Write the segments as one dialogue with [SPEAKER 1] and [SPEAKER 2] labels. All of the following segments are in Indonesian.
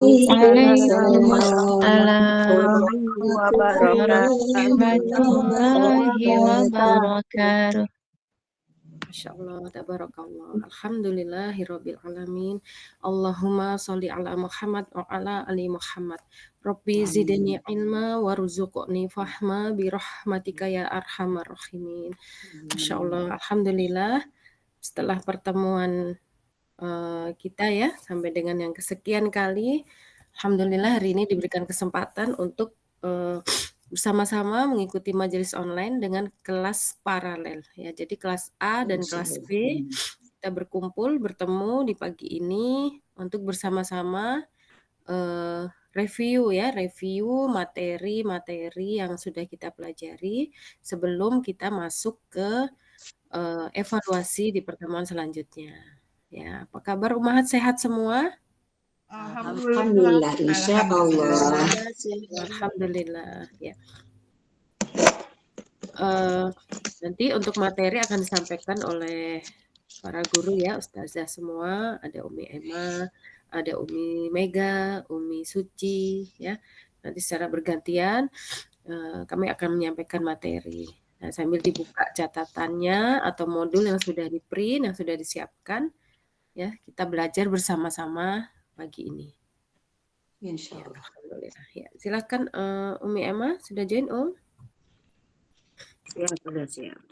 [SPEAKER 1] Waalaikumsalam warahmatullahi wabarakatuh.
[SPEAKER 2] Masya Allah, tabarakallah. Alhamdulillahirabbil alamin. Allahumma sholli ala Muhammad wa ala ali Muhammad. Rabbi zidni ilma warzuqni fahma bi rahmatika ya arhamar rahimin. Masya Allah, alhamdulillah. Setelah pertemuan kita ya sampai dengan yang kesekian kali, alhamdulillah hari ini diberikan kesempatan untuk bersama-sama mengikuti majelis online dengan kelas paralel ya. Jadi kelas A dan kelas B kita berkumpul bertemu di pagi ini untuk bersama-sama review materi yang sudah kita pelajari sebelum kita masuk ke evaluasi di pertemuan selanjutnya. Ya, apa kabar Umahat, sehat semua?
[SPEAKER 3] Alhamdulillah, insya Allah.
[SPEAKER 2] Alhamdulillah, ya. Nanti untuk materi akan disampaikan oleh para guru ya, ustazah semua. Ada Umi Emma, ada Umi Mega, Umi Suci, ya. Nanti secara bergantian kami akan menyampaikan materi. Nah, sambil dibuka catatannya atau modul yang sudah di-print, yang sudah disiapkan, ya kita belajar bersama-sama pagi ini.
[SPEAKER 3] Insya
[SPEAKER 2] Ya,
[SPEAKER 3] Allah.
[SPEAKER 2] alhamdulillah. Ya, silakan Umi Emma sudah join Om?
[SPEAKER 4] Siap, sudah siap.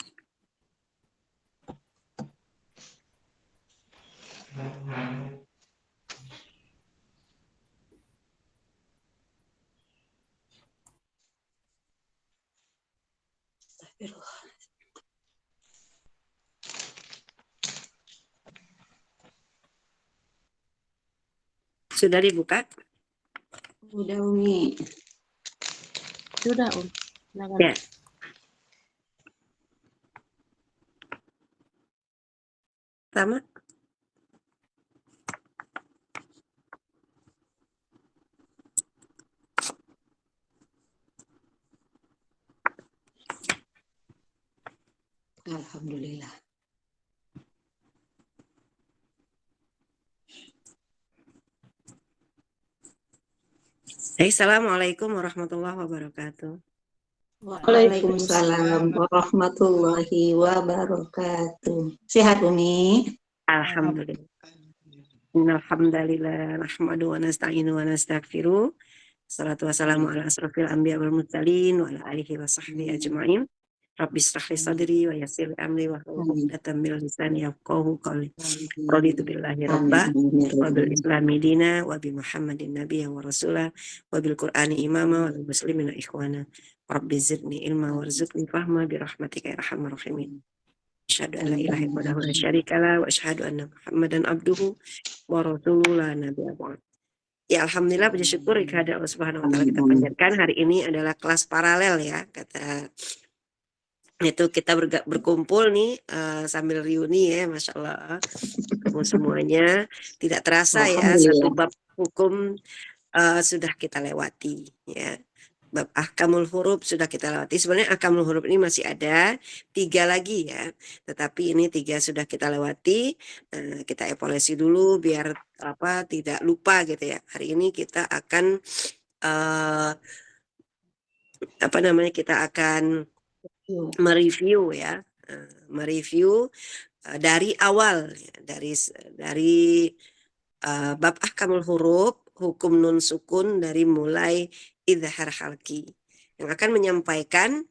[SPEAKER 4] Sudah dibuka?
[SPEAKER 3] Udah Umi.
[SPEAKER 2] Sudah Om. Silakan.
[SPEAKER 4] Ya. Pertama.
[SPEAKER 3] Alhamdulillah.
[SPEAKER 4] Assalamualaikum warahmatullahi wabarakatuh.
[SPEAKER 3] Waalaikumsalam warahmatullahi wabarakatuh. Sehat Umi?
[SPEAKER 4] Alhamdulillah. Alhamdulillah. Nahmadu wa nasta'inu wa nastaghfiruh. Salatu wassalamu ala asrofil anbiya wal mursalin wa ala alihi wa sahbihi ajma'in. Rabbi shrah li sadri wa yassir li amri wa hlul 'uqdatam min lisani yafqahu qawli. Raditu billahi rabba wa bil islami dina wa bi Muhammadin nabiyya wa rasulah wa bil Qur'ani imama wa bil muslimina ikhwana. Rabbi zidni ilma warzuqni fahma bi rahmatika ya arhamar rahimin. Asyhadu an la ilaha illallah wa la syarika lah wa asyhadu anna Muhammadan abduhu wa rasuluhu la nabiyya ba'd. Ya alhamdulillah, puji syukur kepada Allah Subhanahu wa taala kita panjatkan. Hari ini adalah kelas paralel ya, kata itu kita berkumpul nih sambil reuni ya, Masya Allah ketemu semuanya. Tidak terasa ya, satu bab hukum sudah kita lewati ya. Bab ahkamul huruf sudah kita lewati. Sebenarnya ahkamul huruf ini masih ada 3 lagi ya, tetapi ini 3 sudah kita lewati. Kita evaluasi dulu biar tidak lupa gitu ya. Hari ini kita akan kita akan mereview ya, mereview dari awal ya, dari bab ahkamul huruf, hukum nun sukun dari mulai idhar halki. Yang akan menyampaikan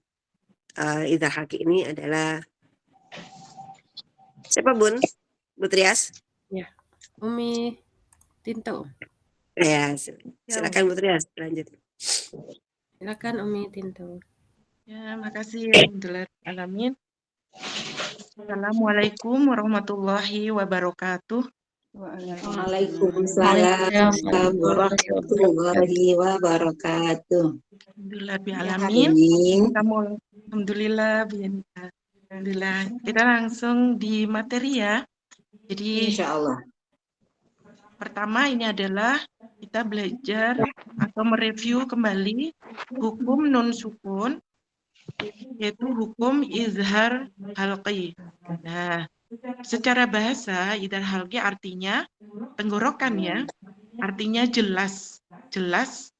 [SPEAKER 4] idhar halki ini adalah siapa Bun? Bu Trias?
[SPEAKER 2] Ya, Umi Tinto.
[SPEAKER 4] Ya, silakan Bu Trias, lanjut.
[SPEAKER 2] Silakan Umi Tinto.
[SPEAKER 1] Ya, makasih. Alhamdulillahirrahmanirrahim. Assalamualaikum warahmatullahi wabarakatuh.
[SPEAKER 3] Waalaikumsalam warahmatullahi wabarakatuh.
[SPEAKER 1] Alhamdulillahirrahmanirrahim. Alhamdulillah. Alhamdulillah. Kita langsung di materi ya. Jadi
[SPEAKER 3] Insya Allah.
[SPEAKER 1] pertama ini adalah kita belajar atau mereview kembali hukum nun sukun, yaitu hukum izhar halqi. Nah, secara bahasa izhar halqi artinya tenggorokan ya. artinya jelas, jelas,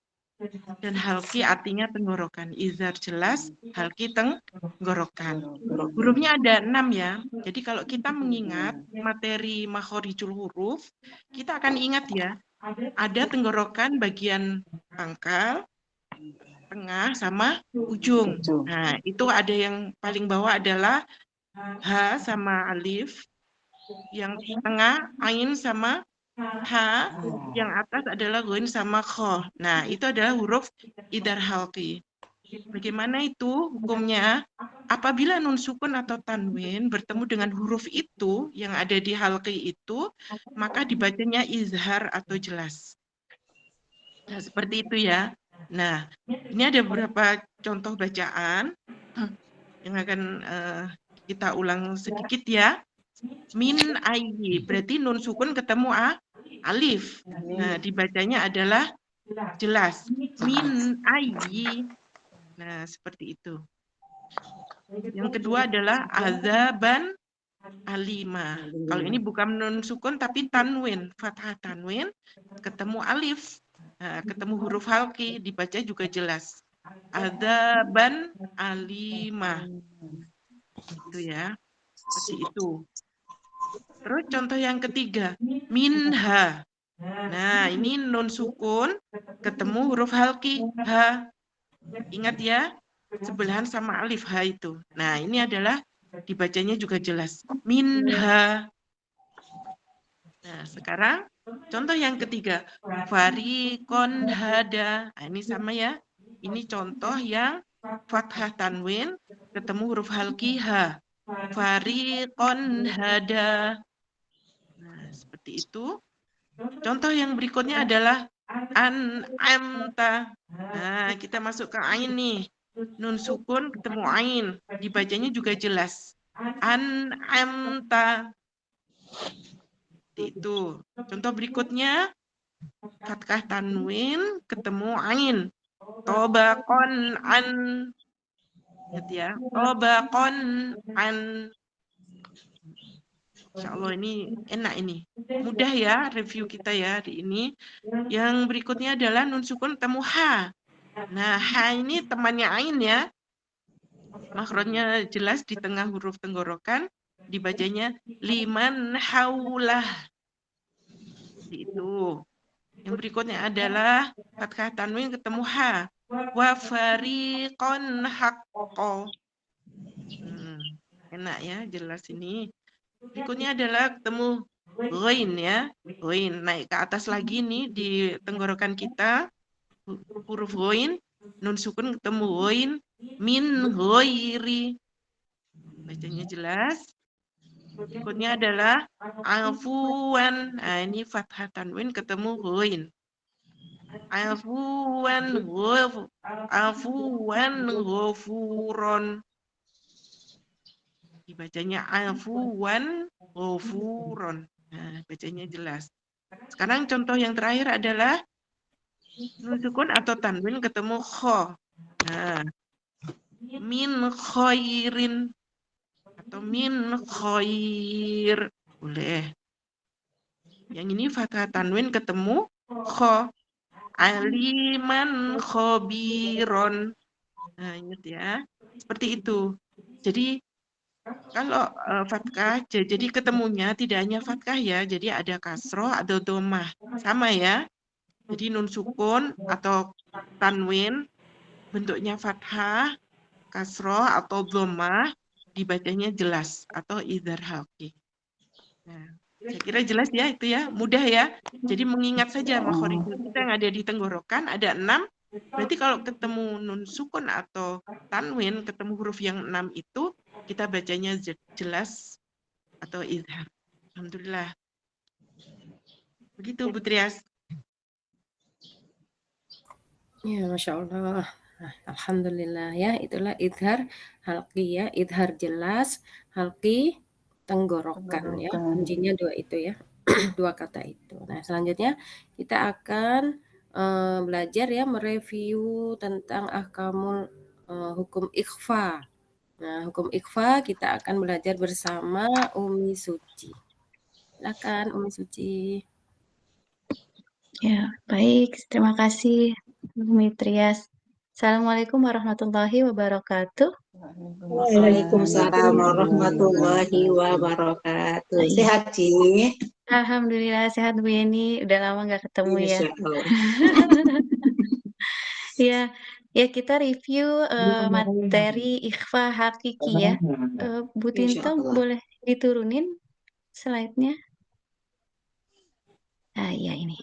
[SPEAKER 1] dan halki artinya tenggorokan. Izhar jelas, halki tenggorokan. Hurufnya ada 6 ya. Jadi kalau kita mengingat materi makhorijul huruf, kita akan ingat ya, ada tenggorokan bagian pangkal, tengah, sama ujung. Nah, itu ada yang paling bawah adalah H sama alif, yang tengah ain sama H, yang atas adalah ghain sama kho. Nah, itu adalah huruf idhar halqi. Bagaimana itu hukumnya? Apabila nun sukun atau tanwin bertemu dengan huruf itu yang ada di halqi itu, maka dibacanya izhar atau jelas. Nah, seperti itu ya. Nah, ini ada beberapa contoh bacaan yang akan kita ulang sedikit ya. Min ayyi, berarti nun sukun ketemu alif. Nah, dibacanya adalah jelas. Min ayyi. Nah, seperti itu. Yang kedua adalah azaban alima. Kalau ini bukan nun sukun tapi tanwin, fathah tanwin, ketemu alif. Nah, ketemu huruf halki, dibaca juga jelas. Azaban alima. Itu ya. Seperti itu. Terus contoh yang ketiga, minha. Nah, ini nun sukun ketemu huruf halki, ha. Ingat ya, sebelahan sama alif ha itu. Nah, ini adalah dibacanya juga jelas. Minha. Nah, sekarang contoh yang ketiga, farikon hada. Nah, ini sama ya. Ini contoh yang fathah tanwin ketemu huruf halki ha. Farikon hada. Nah, seperti itu. Contoh yang berikutnya adalah an'amta. Nah, kita masuk ke ain nih. Nun sukun ketemu ain. Dibacanya juga jelas. An'amta. Seperti itu. Contoh berikutnya, fathah tanwin ketemu ain. Tobakon an. Ingat ya. Tobakon an. Insya Allah ini enak ini. Mudah ya review kita ya hari ini. Yang berikutnya adalah nun sukun ketemu H. Nah, H ini temannya ain ya. Makhrajnya jelas di tengah huruf tenggorokan. Dibacanya liman haulah. Itu. Yang berikutnya adalah fathah tanwin ketemu H. Wa fariqon haqqo. Enak ya, jelas ini. Berikutnya adalah ketemu ghain ya. Ghain naik ke atas lagi nih di tenggorokan kita. Huruf ghain, nun sukun ketemu ghain, min ghairi. Bacanya jelas. Berikutnya adalah afuwan. Nah, ini fathah tanwin ketemu ghain. Afuwan ghafuron. Dibacanya afuwan ghafuron. Nah, bacanya jelas. Sekarang contoh yang terakhir adalah nun sukun atau tanwin ketemu kho. Nah, min khairin atau min khair. Boleh. Yang ini fathah tanwin ketemu kho. Aliman khobiron. Nah, ingat ya. Seperti itu. Jadi kalau fathah, jadi ketemunya tidak hanya fathah ya, jadi ada kasroh, ada domah. Sama ya. Jadi nun sukun atau tanwin bentuknya fathah, kasroh atau domah, dibacanya jelas atau idhar halqi. Nah, saya kira jelas ya itu ya, mudah ya. Jadi mengingat saja makhorijul kita yang ada di tenggorokan ada 6. Berarti kalau ketemu nun sukun atau tanwin, ketemu huruf yang 6 itu, kita bacanya jelas atau izhar. Alhamdulillah. Begitu Bu Trias.
[SPEAKER 2] Ya, Masya Allah. Nah, alhamdulillah ya, itulah idhar halqi ya, idhar jelas, halqi tenggorokan ya. Kuncinya dua itu ya. Dua kata itu. Nah, selanjutnya kita akan belajar ya mereview tentang ahkamul hukum ikhfa. Nah, hukum ikhfa kita akan belajar bersama Umi Suci. Silakan Umi Suci.
[SPEAKER 5] Ya, baik. Terima kasih, Umi Trias. Assalamualaikum warahmatullahi wabarakatuh.
[SPEAKER 3] Waalaikumsalam warahmatullahi wabarakatuh.
[SPEAKER 5] Iya.
[SPEAKER 3] Sehat, Ci?
[SPEAKER 5] Alhamdulillah sehat Bu Yeni. Udah lama nggak ketemu ya.
[SPEAKER 3] Insya Allah.
[SPEAKER 5] Ya, ya kita review materi ikhfa hakiki ya. Bu
[SPEAKER 3] Insya
[SPEAKER 5] Tinto
[SPEAKER 3] Allah.
[SPEAKER 5] boleh diturunin slide-nya? Ah, ya ini.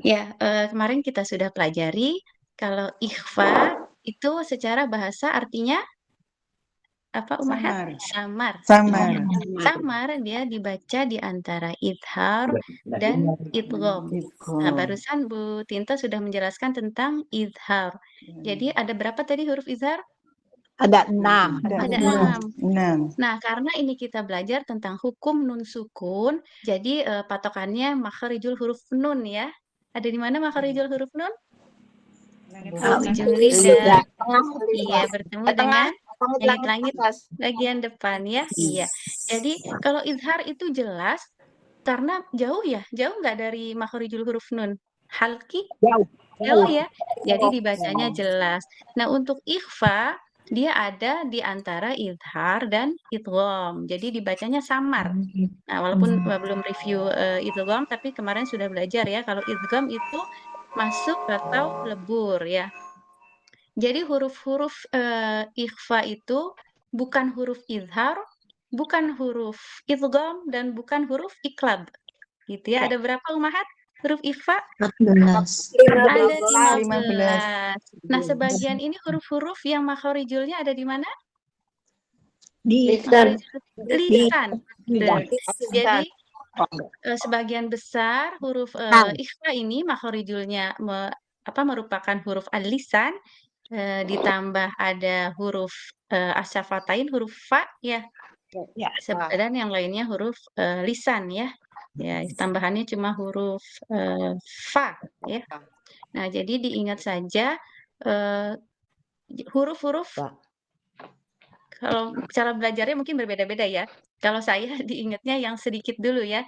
[SPEAKER 5] Ya, kemarin kita sudah pelajari kalau ikhfa itu secara bahasa artinya apa Umahat?
[SPEAKER 1] Samar.
[SPEAKER 5] Samar.
[SPEAKER 1] Samar.
[SPEAKER 5] Samar dia dibaca di antara idhar dan idgham. Nah, barusan Bu Tinto sudah menjelaskan tentang idhar. Jadi ada berapa tadi huruf idhar?
[SPEAKER 6] Ada 6.
[SPEAKER 5] Ada 6.
[SPEAKER 1] 6.
[SPEAKER 5] Nah, karena ini kita belajar tentang hukum nun sukun, jadi patokannya makharijul huruf nun ya. Ada di mana makharijul huruf nun? Ujung lidah. Iya, bertemu dengan langit-langit bagian depan ya. Iya. Jadi kalau izhar itu jelas karena jauh ya, jauh nggak dari makharijul huruf nun. Halki jauh ya. Jadi dibacanya jelas. Nah, untuk ikhfa dia ada di antara izhar dan idgham. Jadi dibacanya samar. Nah, walaupun belum review idgham tapi kemarin sudah belajar ya kalau idgham itu masuk atau lebur ya. Jadi huruf-huruf ikhfa itu bukan huruf izhar, bukan huruf idgham dan bukan huruf iqlab. Gitu ya. Ada berapa Umahat huruf ikhfa?
[SPEAKER 3] 14.
[SPEAKER 5] Ada 15. Nah, sebagian ini huruf-huruf yang makharijulnya ada di mana?
[SPEAKER 6] Di
[SPEAKER 5] Lisan.
[SPEAKER 6] lidah.
[SPEAKER 5] Jadi sebagian besar huruf ikhfa ini makharijulnya merupakan huruf al-lisan, ditambah ada huruf asyafatain, huruf fa ya.
[SPEAKER 6] Ya.
[SPEAKER 5] Dan yang lainnya huruf lisan ya. Ya, tambahannya cuma huruf fa ya. Nah, jadi diingat saja huruf-huruf kalau cara belajarnya mungkin berbeda-beda ya. Kalau saya diingatnya yang sedikit dulu ya.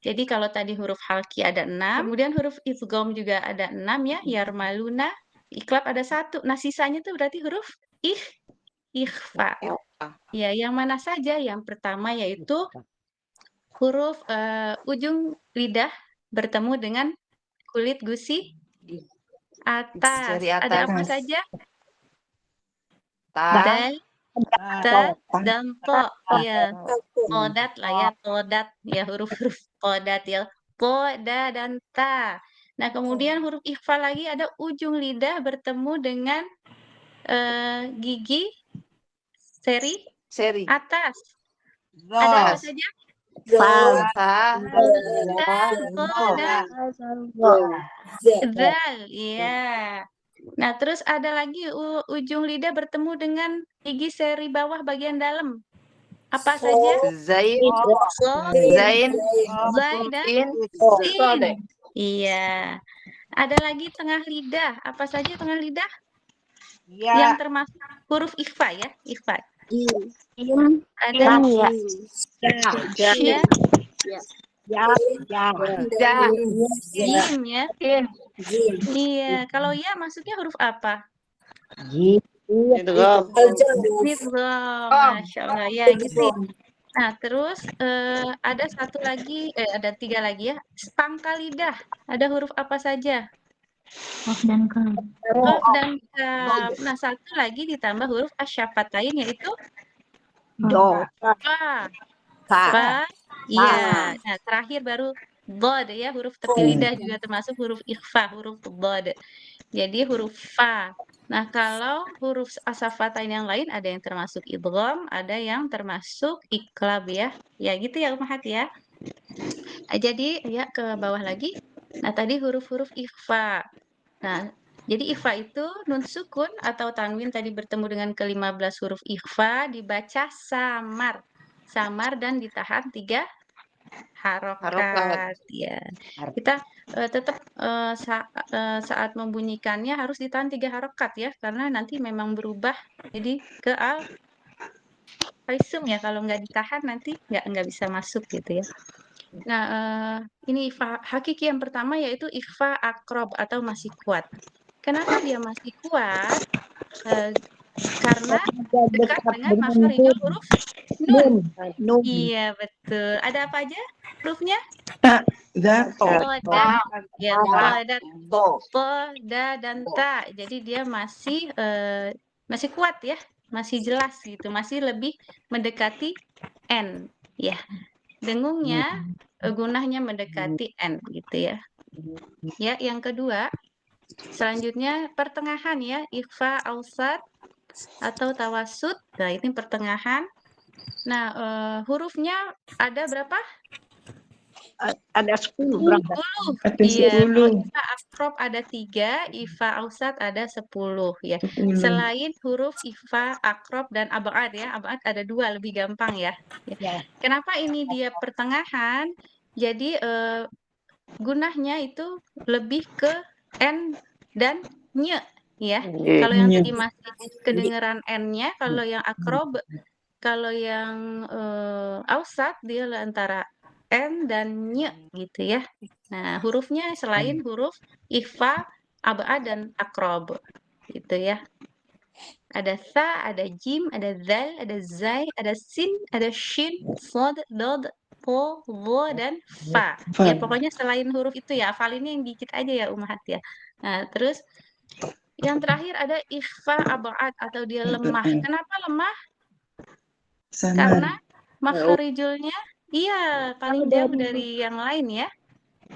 [SPEAKER 5] Jadi kalau tadi huruf halki ada 6, kemudian huruf idgham juga ada 6 ya, yarmaluna, iqlab ada 1. Nah, sisanya tuh berarti huruf ikhfa. Ya, yang mana saja? Yang pertama yaitu huruf ujung lidah bertemu dengan kulit gusi atas. Ada apa saja? Dal, ta, dan to. Ya, todat lah ya, todat. Ya, huruf-huruf todat ya. Toda dan ta. Nah, kemudian huruf ikhfa lagi ada ujung lidah bertemu dengan gigi seri atas. Ada apa saja? Zal, ya. Nah, terus ada lagi ujung lidah bertemu dengan gigi seri bawah bagian dalam. Apa saja? Zain, dan sin. Iya. Ada lagi tengah lidah. Apa saja tengah lidah? Yang termasuk huruf ikhfa ya, ikhfa. Ada jim ya. Iya, kalau ya maksudnya huruf apa? Idgham. Masya Allah ya gitu. Nah, terus ada satu lagi, ada 3 lagi ya. Pangkal lidah. Ada huruf apa saja? Qaf dan kaf. Nah, satu lagi ditambah huruf asyafatain yaitu fa. Iya. Nah, terakhir baru dhad ya, huruf tepi lidah juga termasuk huruf ikhfa, huruf dhad. Jadi huruf fa. Nah, kalau huruf asyafatain yang lain ada yang termasuk idgham, ada yang termasuk iqlab ya. Ya gitu ya Umahat ya. Jadi ya ke bawah lagi. Nah, tadi huruf-huruf ikhfa. Nah, jadi ikhfa itu nun sukun atau tanwin tadi bertemu dengan ke-15 huruf ikhfa dibaca samar. Samar dan ditahan 3 harokat. Ya. Kita tetap saat membunyikannya harus ditahan 3 harokat ya, karena nanti memang berubah jadi ke al-ism ya. Kalau nggak ditahan nanti nggak bisa masuk gitu ya. Nah, ini ikhfa hakiki yang pertama yaitu ikhfa akrob atau masih kuat. Kenapa dia masih kuat? Karena dekat dengan makharijul huruf nun.
[SPEAKER 6] Nun.
[SPEAKER 5] Iya, betul. Ada apa aja hurufnya?
[SPEAKER 1] Zato.
[SPEAKER 5] Da, ya,
[SPEAKER 6] To.
[SPEAKER 5] da, dan ta. Jadi dia masih masih kuat ya, masih jelas gitu, masih lebih mendekati n. Ya, dengungnya gunahnya mendekati n gitu ya. Ya, yang kedua, selanjutnya pertengahan ya, ikhfa ausat atau tawasud. Nah, ini pertengahan. Nah, hurufnya ada berapa?
[SPEAKER 6] Ada 10 berangkat.
[SPEAKER 5] 10.
[SPEAKER 1] Ada
[SPEAKER 5] Iya, kalau
[SPEAKER 1] 10.
[SPEAKER 5] ifa akrob ada 3, ifa ausat ada 10 ya. Selain huruf ifa akrob dan abad ya, abad ada 2 lebih gampang ya.
[SPEAKER 6] Ya.
[SPEAKER 5] Kenapa ini dia pertengahan? Jadi gunahnya itu lebih ke n dan nye ya. Kalau yang tadi masih kedengeran n-nya, kalau yang akrob, kalau yang ausat dia antara n dan nye gitu ya. Nah, hurufnya selain huruf ikhfa, abad dan akrob gitu ya. Ada sa, ada jim, ada zal, ada zai, ada sin, ada shin, sod, dod, po, wo, dan fa. Ya, pokoknya selain huruf itu ya, hafalinnya yang dikit aja ya, Umahat ya. Nah, terus yang terakhir ada ikhfa abad atau dia lemah. Kenapa lemah? Karena makharijulnya iya paling jauh dari yang lain ya.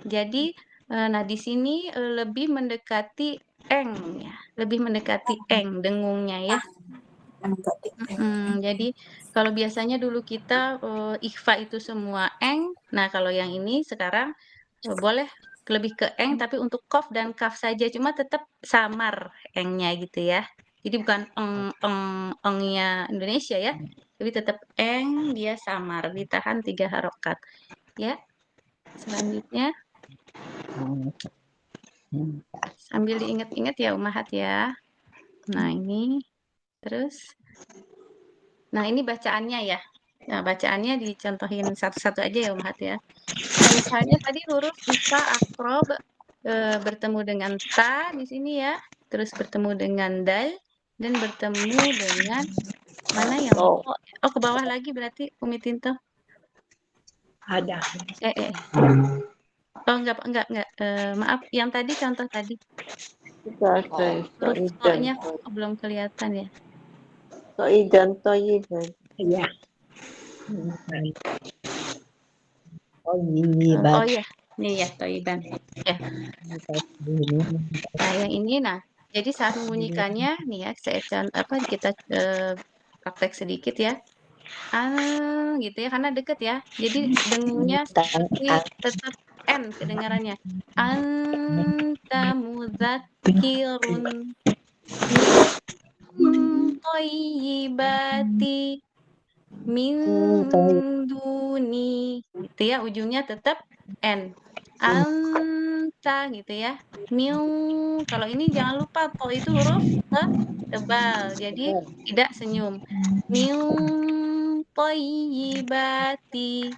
[SPEAKER 5] Jadi nah di sini lebih mendekati eng ya, lebih mendekati eng dengungnya ya. Jadi kalau biasanya dulu kita ikhfa itu semua eng. Nah, kalau yang ini sekarang boleh lebih ke eng tapi untuk kof dan kaf saja, cuma tetap samar engnya gitu ya. Jadi bukan engnya Indonesia ya, tapi tetap eng, dia samar, ditahan 3 harokat. Ya, selanjutnya sambil diingat-ingat ya Umahat ya. Nah ini, terus, nah ini bacaannya ya. Nah bacaannya dicontohin satu-satu aja ya Umahat ya. Nah misalnya tadi huruf ifa akrob bertemu dengan ta di sini ya, terus bertemu dengan dal, dan bertemu dengan mana yang
[SPEAKER 6] To.
[SPEAKER 5] oh ke bawah lagi berarti Umi Tinto.
[SPEAKER 6] Ada.
[SPEAKER 5] Oh enggak maaf yang tadi contoh tadi huruf to-nya belum kelihatan ya.
[SPEAKER 6] Ya. Oh,
[SPEAKER 5] Oh iya, nih ya toiban. Ya. Nah yang ini jadi saat membunyikannya nih ya saya kita praktek sedikit ya. Gitu ya karena deket ya. Jadi dengungnya seperti tetap n kedengarannya. Anta mudzakirun min thayyibati min duni gitu ya ujungnya tetap n. Anta gitu ya. Min kalau ini jangan lupa to itu huruf tebal jadi tidak senyum. Min thayyibati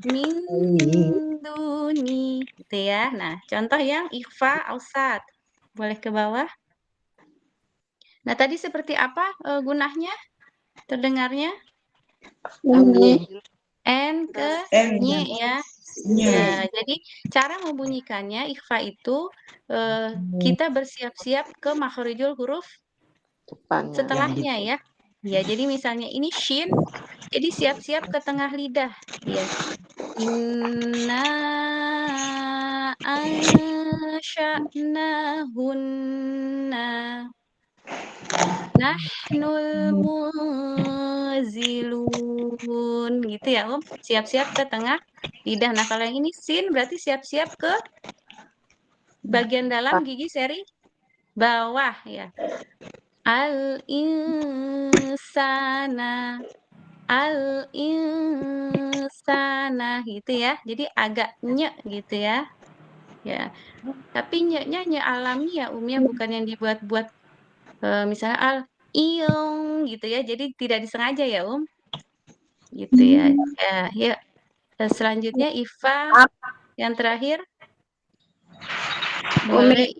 [SPEAKER 5] min duni gitu ya. Nah, contoh yang ikhfa ausat. Boleh ke bawah. Nah, tadi seperti apa gunahnya? Terdengarnya? N ke nye ya. Ya, jadi cara membunyikannya ikhfa itu kita bersiap-siap ke makharijul huruf setelahnya ya. Ya, jadi misalnya ini shin, jadi siap-siap ke tengah lidah. Ya. Inna ansha'nahunna nahnul muzilun gitu ya siap-siap ke tengah lidah. Nah kalau yang ini sin berarti siap-siap ke bagian dalam gigi seri bawah ya. Al-insana gitu ya. Jadi agak nye gitu ya. Ya. Tapi nye-nya nye alami ya ya bukan yang dibuat-buat misalnya al-iong gitu ya. Jadi tidak disengaja ya Gitu ya. Ya, Selanjutnya Iva
[SPEAKER 6] Maaf,
[SPEAKER 5] yang terakhir.
[SPEAKER 6] Umi.
[SPEAKER 5] Boleh.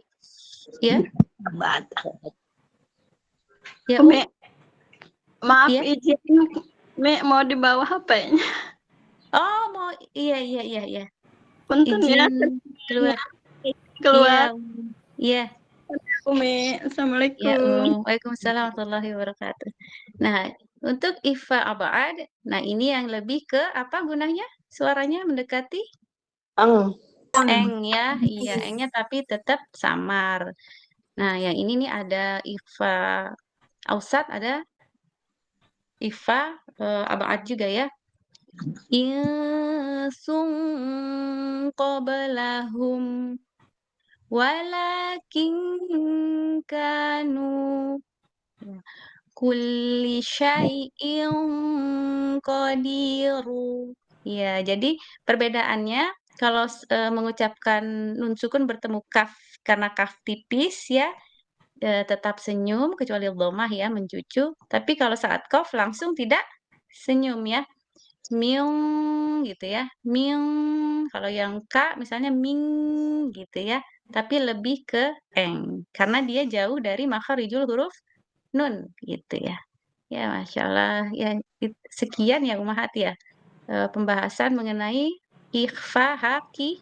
[SPEAKER 5] Ya,
[SPEAKER 6] Sahabat.
[SPEAKER 5] ya
[SPEAKER 7] Umi, maaf
[SPEAKER 5] ya.
[SPEAKER 7] izin, Umi mau di bawah HP-nya.
[SPEAKER 5] Oh, mau iya.
[SPEAKER 7] Punten ya,
[SPEAKER 5] Izin keluar.
[SPEAKER 7] keluar.
[SPEAKER 5] Iya.
[SPEAKER 7] Umi,
[SPEAKER 5] Ya,
[SPEAKER 7] Assalamualaikum.
[SPEAKER 5] Waalaikumsalam warahmatullahi wabarakatuh. Nah, untuk Iva Abad, nah ini yang lebih ke apa gunanya? Suaranya mendekati eng ya, iya engnya tapi tetap samar. Nah, yang ini nih ada Iva Ausat, ada Iva Abad juga ya. Insung qablahum walakin kanu kulli syai'in qadiru. Ya, jadi perbedaannya kalau mengucapkan nun sukun bertemu kaf karena kaf tipis ya tetap senyum kecuali dhammah ya mencucu. Tapi kalau saat qaf langsung tidak senyum ya. Myung gitu ya. Myung. Kalau yang ka misalnya ming gitu ya. Tapi lebih ke eng karena dia jauh dari makharijul huruf nun gitu ya. Ya, Masya Allah. Ya, sekian ya Umahat ya. Pembahasan mengenai ikhfa haki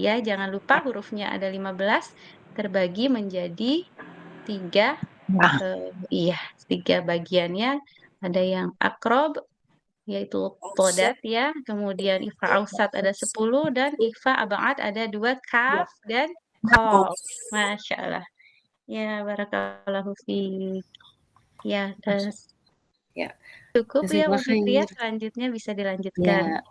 [SPEAKER 5] ya. Jangan lupa hurufnya ada 15 terbagi menjadi 3
[SPEAKER 6] Nah,
[SPEAKER 5] iya, 3 bagiannya. Ada yang akrob yaitu todat ya. Kemudian ikhfa ausat ada 10 dan ikhfa abad ada 2 kaf dan qaf. Masya Allah. Ya, barakallahu fiik. Ya,
[SPEAKER 2] Ya,
[SPEAKER 5] cukup ya
[SPEAKER 2] jazakallah
[SPEAKER 5] Bu Fitria,
[SPEAKER 2] khair.
[SPEAKER 5] selanjutnya bisa dilanjutkan.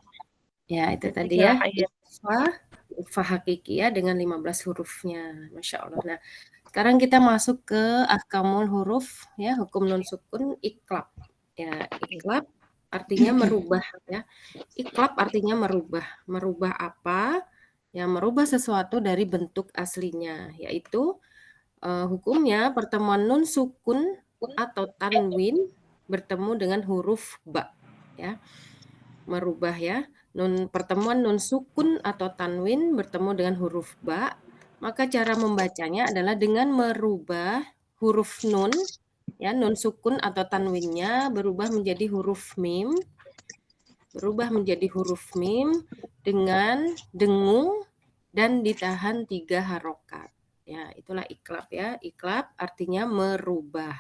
[SPEAKER 2] Ya, itu tadi
[SPEAKER 5] Jazakallah
[SPEAKER 2] ya.
[SPEAKER 5] khair.
[SPEAKER 2] Ikhfa hakikiyah dengan 15 hurufnya. Masya Allah. Nah, sekarang kita masuk ke ahkamul huruf ya, hukum nun sukun iklab. Ya, iklab artinya merubah ya. Iklab artinya merubah. Merubah apa? Ya, merubah sesuatu dari bentuk aslinya, yaitu hukumnya pertemuan nun sukun atau tanwin bertemu dengan huruf ba ya. Merubah ya. Pertemuan nun sukun atau tanwin bertemu dengan huruf ba, maka cara membacanya adalah dengan merubah huruf nun ya, nun sukun atau tanwinnya berubah menjadi huruf mim, dengan dengung dan ditahan 3 harokat. Ya, itulah iklab ya. Iklab artinya merubah.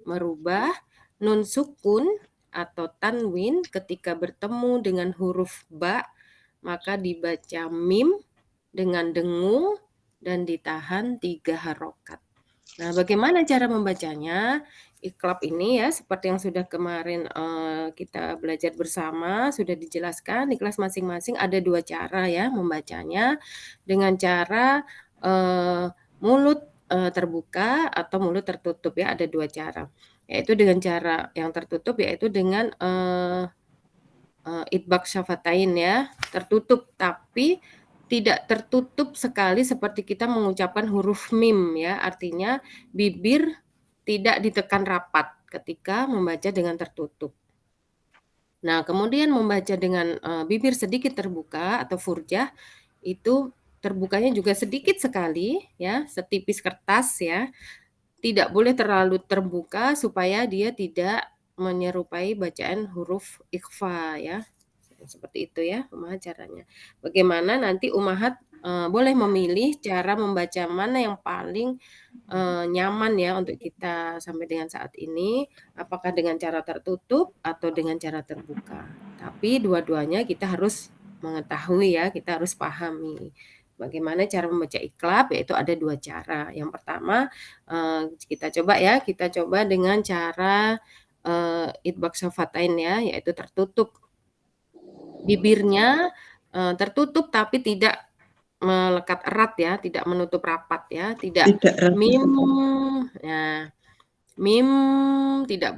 [SPEAKER 2] Merubah nun sukun atau tanwin ketika bertemu dengan huruf ba, maka dibaca mim dengan dengung dan ditahan 3 harokat. Nah, bagaimana cara membacanya? Iklab ini ya, seperti yang sudah kemarin kita belajar bersama, sudah dijelaskan di kelas masing-masing ada 2 cara ya membacanya, dengan cara mulut terbuka atau mulut tertutup ya, ada 2 cara. Yaitu dengan cara yang tertutup, yaitu dengan idbak syafatain ya, tertutup tapi tidak tertutup sekali seperti kita mengucapkan huruf mim ya, artinya bibir tidak ditekan rapat ketika membaca dengan tertutup. Nah, kemudian membaca dengan bibir sedikit terbuka atau furjah, itu terbukanya juga sedikit sekali ya, setipis kertas ya. Tidak boleh terlalu terbuka supaya dia tidak menyerupai bacaan huruf ikhfa ya. Seperti itu ya, Umahat caranya. Bagaimana nanti Umahat boleh memilih cara membaca mana yang paling nyaman ya untuk kita sampai dengan saat ini, apakah dengan cara tertutup atau dengan cara terbuka. Tapi dua-duanya kita harus mengetahui ya, kita harus pahami. Bagaimana cara membaca iklab, yaitu ada 2 cara. Yang pertama kita coba dengan cara idbak syafatain ya, yaitu tertutup. Bibirnya tertutup tapi tidak melekat erat ya, tidak menutup rapat ya, tidak mim. Nah, mim tidak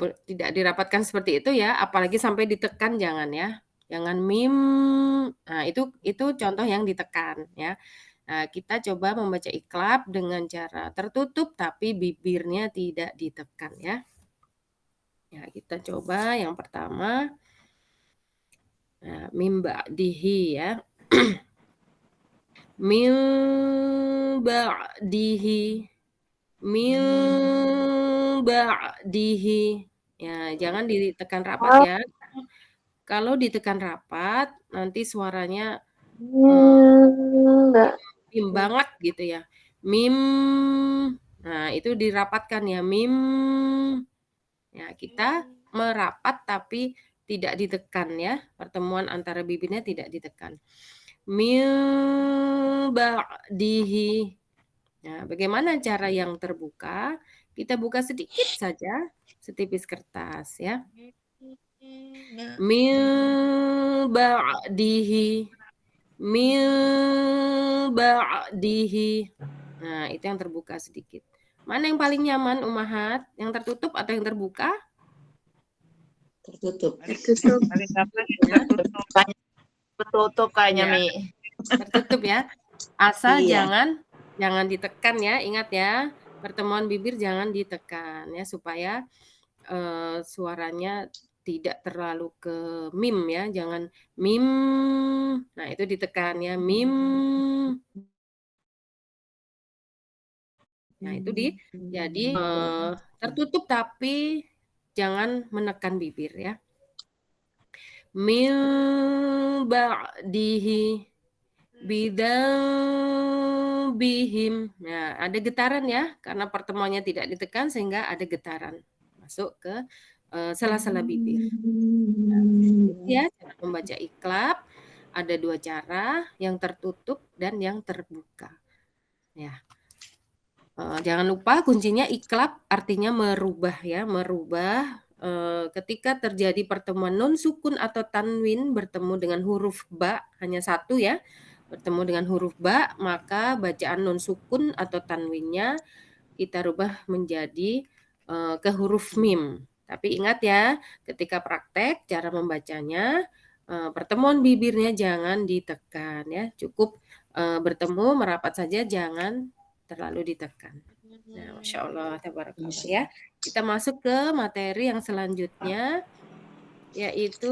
[SPEAKER 2] dirapatkan seperti itu ya, apalagi sampai ditekan jangan ya. Jangan mim. Nah, itu contoh yang ditekan ya. Nah, kita coba membaca iklab dengan cara tertutup tapi bibirnya tidak ditekan ya. Ya, kita coba yang pertama. Nah, mim ba'dihi ya. Min ba'dihi. Min ba'dihi. Ya, jangan ditekan rapat ya. Kalau ditekan rapat, nanti suaranya mim banget gitu ya. Mim. Nah, itu dirapatkan ya. Mim. Ya, kita merapat tapi tidak ditekan ya. Pertemuan antara bibirnya tidak ditekan. Min ba'dihi. Nah, bagaimana cara yang terbuka? Kita buka sedikit saja, setipis kertas ya. Min ba'dihi. Min ba'dihi. Nah, itu yang terbuka sedikit. Mana yang paling nyaman, Ummahat? Yang tertutup atau yang terbuka?
[SPEAKER 3] Tertutup.
[SPEAKER 1] Paling gampang yang tertutup.
[SPEAKER 7] Tutup kayaknya,
[SPEAKER 2] Ya.
[SPEAKER 7] Mi.
[SPEAKER 2] Tertutup ya. Asal
[SPEAKER 3] Iya.
[SPEAKER 2] jangan ditekan ya. Ingat ya, pertemuan bibir jangan ditekan ya supaya suaranya tidak terlalu ke mim ya. Jangan mim. Nah, itu ditekan ya. Mim. Nah, itu jadi tertutup tapi jangan menekan bibir ya. Min ba'dihi bidzambihim. Nah, ada getaran ya karena pertemuannya tidak ditekan sehingga ada getaran masuk ke sela-sela bibir. Nah, ya, cara membaca iklab ada 2 cara, yang tertutup dan yang terbuka. Ya. Jangan lupa kuncinya iklab artinya merubah ya, merubah ketika terjadi pertemuan nun sukun atau tanwin bertemu dengan huruf ba, hanya satu ya, bertemu dengan huruf ba, maka bacaan nun sukun atau tanwinnya kita rubah menjadi ke huruf mim. Tapi ingat ya, ketika praktek cara membacanya pertemuan bibirnya jangan ditekan ya, cukup bertemu merapat saja, jangan terlalu ditekan. Nah, Masya Allah, tabarakallah ya. Kita masuk ke materi yang selanjutnya, yaitu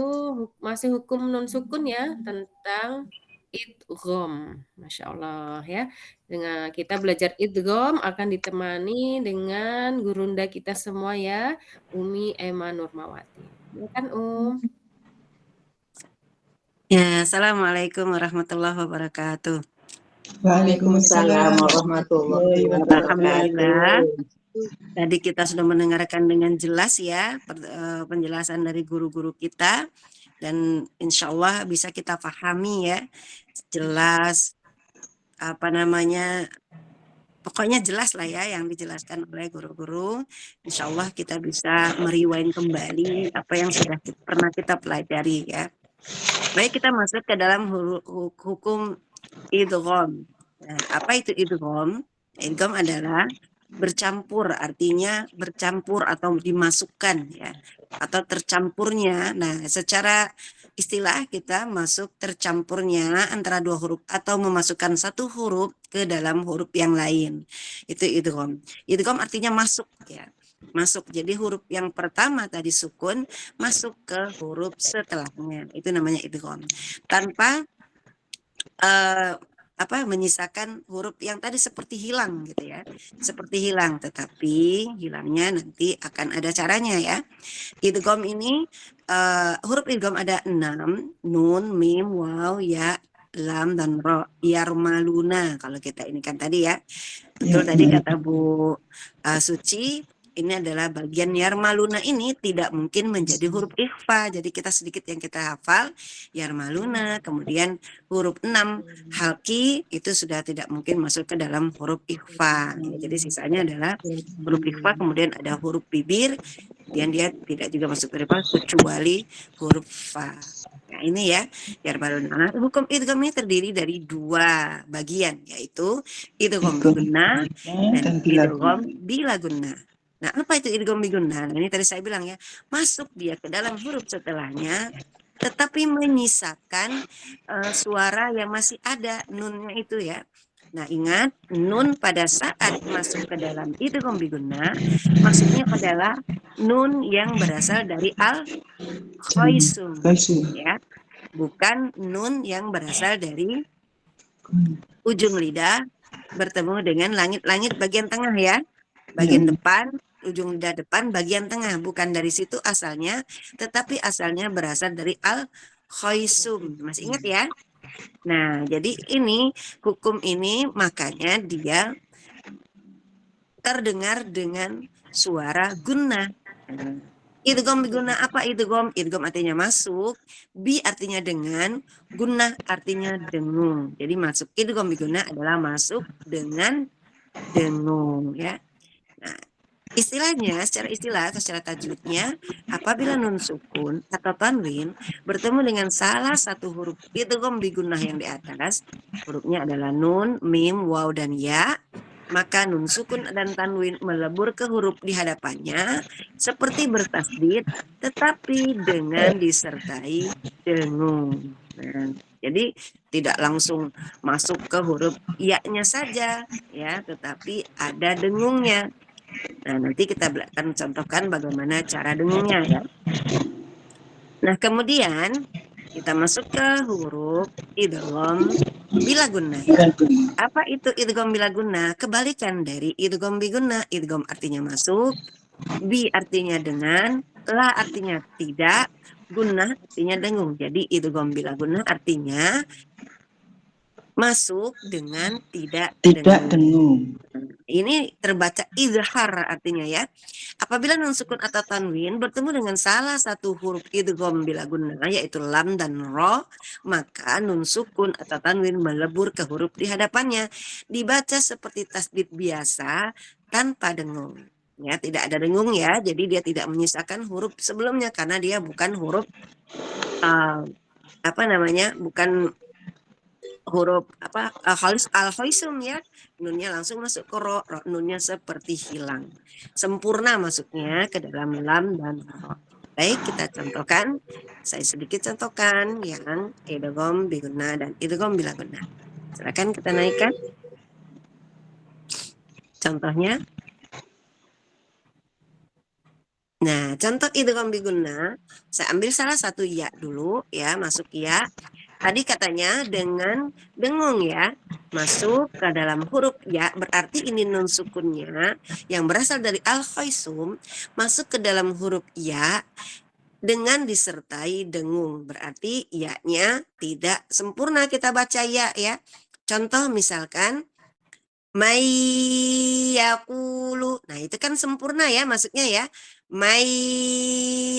[SPEAKER 2] masih hukum nun sukun ya, tentang idgham. Masya Allah ya. Dengan kita belajar idgham akan ditemani dengan gurunda kita semua ya, Umi Ema Nurmawati. Ya kan,
[SPEAKER 4] Ya, assalamualaikum warahmatullahi wabarakatuh.
[SPEAKER 3] Waalaikumsalam warahmatullahi
[SPEAKER 4] Alhamdulillah.
[SPEAKER 3] wabarakatuh.
[SPEAKER 4] Tadi kita sudah mendengarkan dengan jelas ya penjelasan dari guru-guru kita, dan insya Allah bisa kita pahami ya, jelas pokoknya jelas lah ya yang dijelaskan oleh guru-guru. Insya Allah kita bisa merewind kembali apa yang sudah pernah kita pelajari ya. Baik, kita masuk ke dalam hukum idgham. Nah, apa itu idgham? Idgham adalah bercampur, artinya bercampur atau dimasukkan ya, atau tercampurnya. Nah, secara istilah kita masuk tercampurnya antara 2 huruf atau memasukkan 1 huruf ke dalam huruf yang lain. Itu idgham. Idgham artinya masuk ya. Masuk. Jadi huruf yang pertama tadi sukun masuk ke huruf setelahnya. Itu namanya idgham. Tanpa menyisakan huruf yang tadi seperti hilang gitu ya. Seperti hilang, tetapi hilangnya nanti akan ada caranya ya. Idgham ini huruf idgham ada 6, nun, mim, waw, ya, lam, dan ro. Yarmaluna kalau kita ini kan tadi ya. Betul tadi kata Bu Suci, ini adalah bagian yarmaluna ini tidak mungkin menjadi huruf ikhfa. Jadi kita sedikit yang kita hafal yarmaluna, kemudian huruf 6 halki itu sudah tidak mungkin masuk ke dalam huruf ikhfa. Jadi sisanya adalah huruf ikhfa, kemudian ada huruf bibir, dan dia tidak juga masuk ke depan kecuali huruf fa. Nah, ini ya yarmaluna. Hukum idgham ini terdiri dari 2 bagian, yaitu idgham bigunna dan idgham bila gunna. Nah, apa itu idgham bigunna? Nah, ini tadi saya bilang ya, masuk dia ke dalam huruf setelahnya, tetapi menyisakan suara yang masih ada, nunnya itu ya. Nah, ingat, nun pada saat masuk ke dalam idgham bigunna, maksudnya adalah nun yang berasal dari al-khaisum ya. bukan nun yang berasal dari ujung lidah bertemu dengan langit-langit bagian tengah ya. Bagian depan, ujung lidah depan, bagian tengah. Bukan dari situ asalnya, tetapi asalnya berasal dari al-khaisum. Masih ingat ya? Nah, jadi ini, hukum ini makanya dia terdengar dengan suara gunnah. Idgham bigunnah apa idgham? Idgham artinya masuk, bi artinya dengan, gunnah artinya dengung. Jadi masuk idgham bigunnah adalah masuk dengan dengung ya. Nah, istilahnya secara istilah atau secara tajwidnya, apabila nun sukun atau tanwin bertemu dengan salah satu huruf idgham bigunnah yang di atas, hurufnya adalah nun, mim, waw dan ya, maka nun sukun dan tanwin melebur ke huruf di hadapannya seperti bertasdid tetapi dengan disertai dengung. Nah, jadi tidak langsung masuk ke huruf ya-nya saja ya, tetapi ada dengungnya. Nah, nanti kita akan contohkan bagaimana cara dengungnya ya. Nah, kemudian kita masuk ke huruf idgham bila gunnah. Apa itu idgham bila gunnah? Kebalikan dari idgham bi gunnah. Idgham artinya masuk, bi artinya dengan, la artinya tidak, gunnah artinya dengung. Jadi idgham bila gunnah artinya masuk dengan tidak dengung. Ini terbaca izhar artinya ya. Apabila nun sukun atau tanwin bertemu dengan salah satu huruf idgham bila gunnah yaitu lam dan ra, maka nun sukun atau tanwin melebur ke huruf di hadapannya, dibaca seperti tasdid biasa tanpa dengung. Ya, tidak ada dengung ya. Jadi dia tidak menyisakan huruf sebelumnya karena dia bukan huruf bukan huruf al-khaisum ya, nunnya langsung masuk ke ro, nunnya seperti hilang, sempurna masuknya ke dalam lam dan ro. Baik, kita contohkan, saya sedikit contohkan yang idgham bi gunnah dan idgham bila gunnah. Silakan kita naikkan contohnya. Nah, contoh idgham bi gunnah, saya ambil salah satu ya dulu ya, masuk ya. Tadi katanya dengan dengung ya, masuk ke dalam huruf ya, berarti ini nun sukunnya yang berasal dari al-khaisum masuk ke dalam huruf ya dengan disertai dengung, berarti ya-nya tidak sempurna kita baca ya. Contoh misalkan may yaqulu. Nah, itu kan sempurna ya masuknya ya. May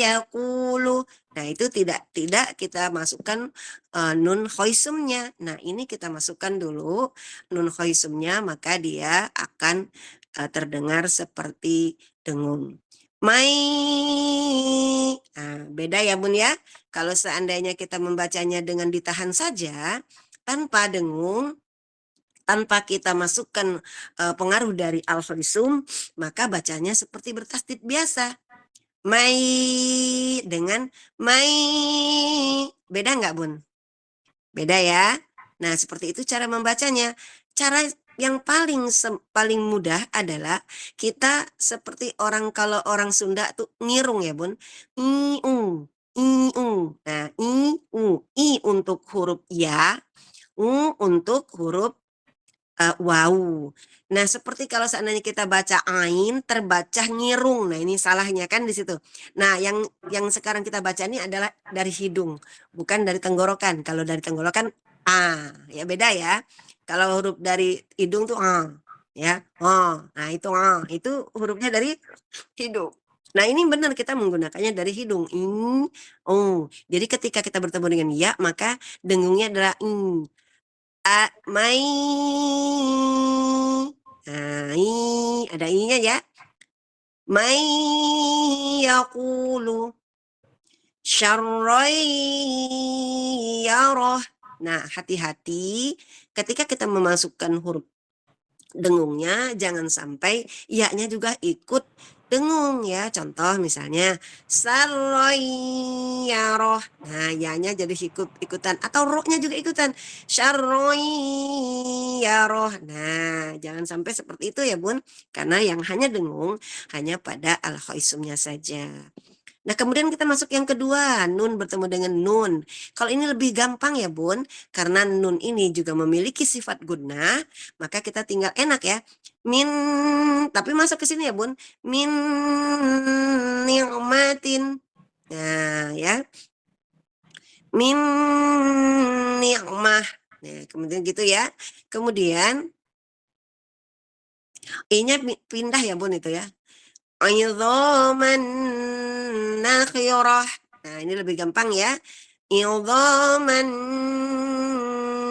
[SPEAKER 4] yaqulu. Nah, itu tidak kita masukkan nun khaisumnya. Nah, ini kita masukkan dulu nun khaisumnya, maka dia akan terdengar seperti dengung. May. Nah, beda ya Bun ya. Kalau seandainya kita membacanya dengan ditahan saja tanpa dengung, tanpa kita masukkan pengaruh dari al-khaisum, maka bacanya seperti bertasdid biasa. Mai dengan mai. Beda nggak Bun? Beda ya. Nah, seperti itu cara membacanya. Cara yang paling mudah adalah kita seperti kalau orang Sunda tuh ngirung ya Bun. I-u. Nah, i untuk huruf ya, u untuk huruf wow. Nah, seperti kalau seandainya kita baca ain terbaca ngirung. Nah, ini salahnya kan di situ. Nah, yang sekarang kita baca ini adalah dari hidung, bukan dari tenggorokan. Kalau dari tenggorokan ya beda ya. Kalau huruf dari hidung tuh ya. Nah, itu hurufnya dari hidung. Nah, ini benar kita menggunakannya dari hidung. Jadi ketika kita bertemu dengan ya, maka dengungnya adalah mai. Nah, ada i-nya ya. Mai yaqulu syarrai yarah. Nah, hati-hati ketika kita memasukkan huruf dengungnya, jangan sampai ya-nya juga ikut dengung ya. Contoh misalnya sarroyyaroh. Nah, ya-nya jadi ikutan atau ro-nya juga ikutan. Syarroyyaroh. Nah, jangan sampai seperti itu ya Bun, karena yang hanya dengung hanya pada al-khaisumnya saja. Nah, kemudian kita masuk yang kedua, nun bertemu dengan nun. Kalau ini lebih gampang ya, Bun, karena nun ini juga memiliki sifat gunnah, maka kita tinggal enak ya. Min, tapi masuk ke sini ya, Bun. Min ni'matin. Nah, ya. Min ni'mah. Nah, kemudian gitu ya. Kemudian I-nya pindah ya, Bun, itu ya. Idhaman nakhirah. Nah, ini lebih gampang ya. Idhaman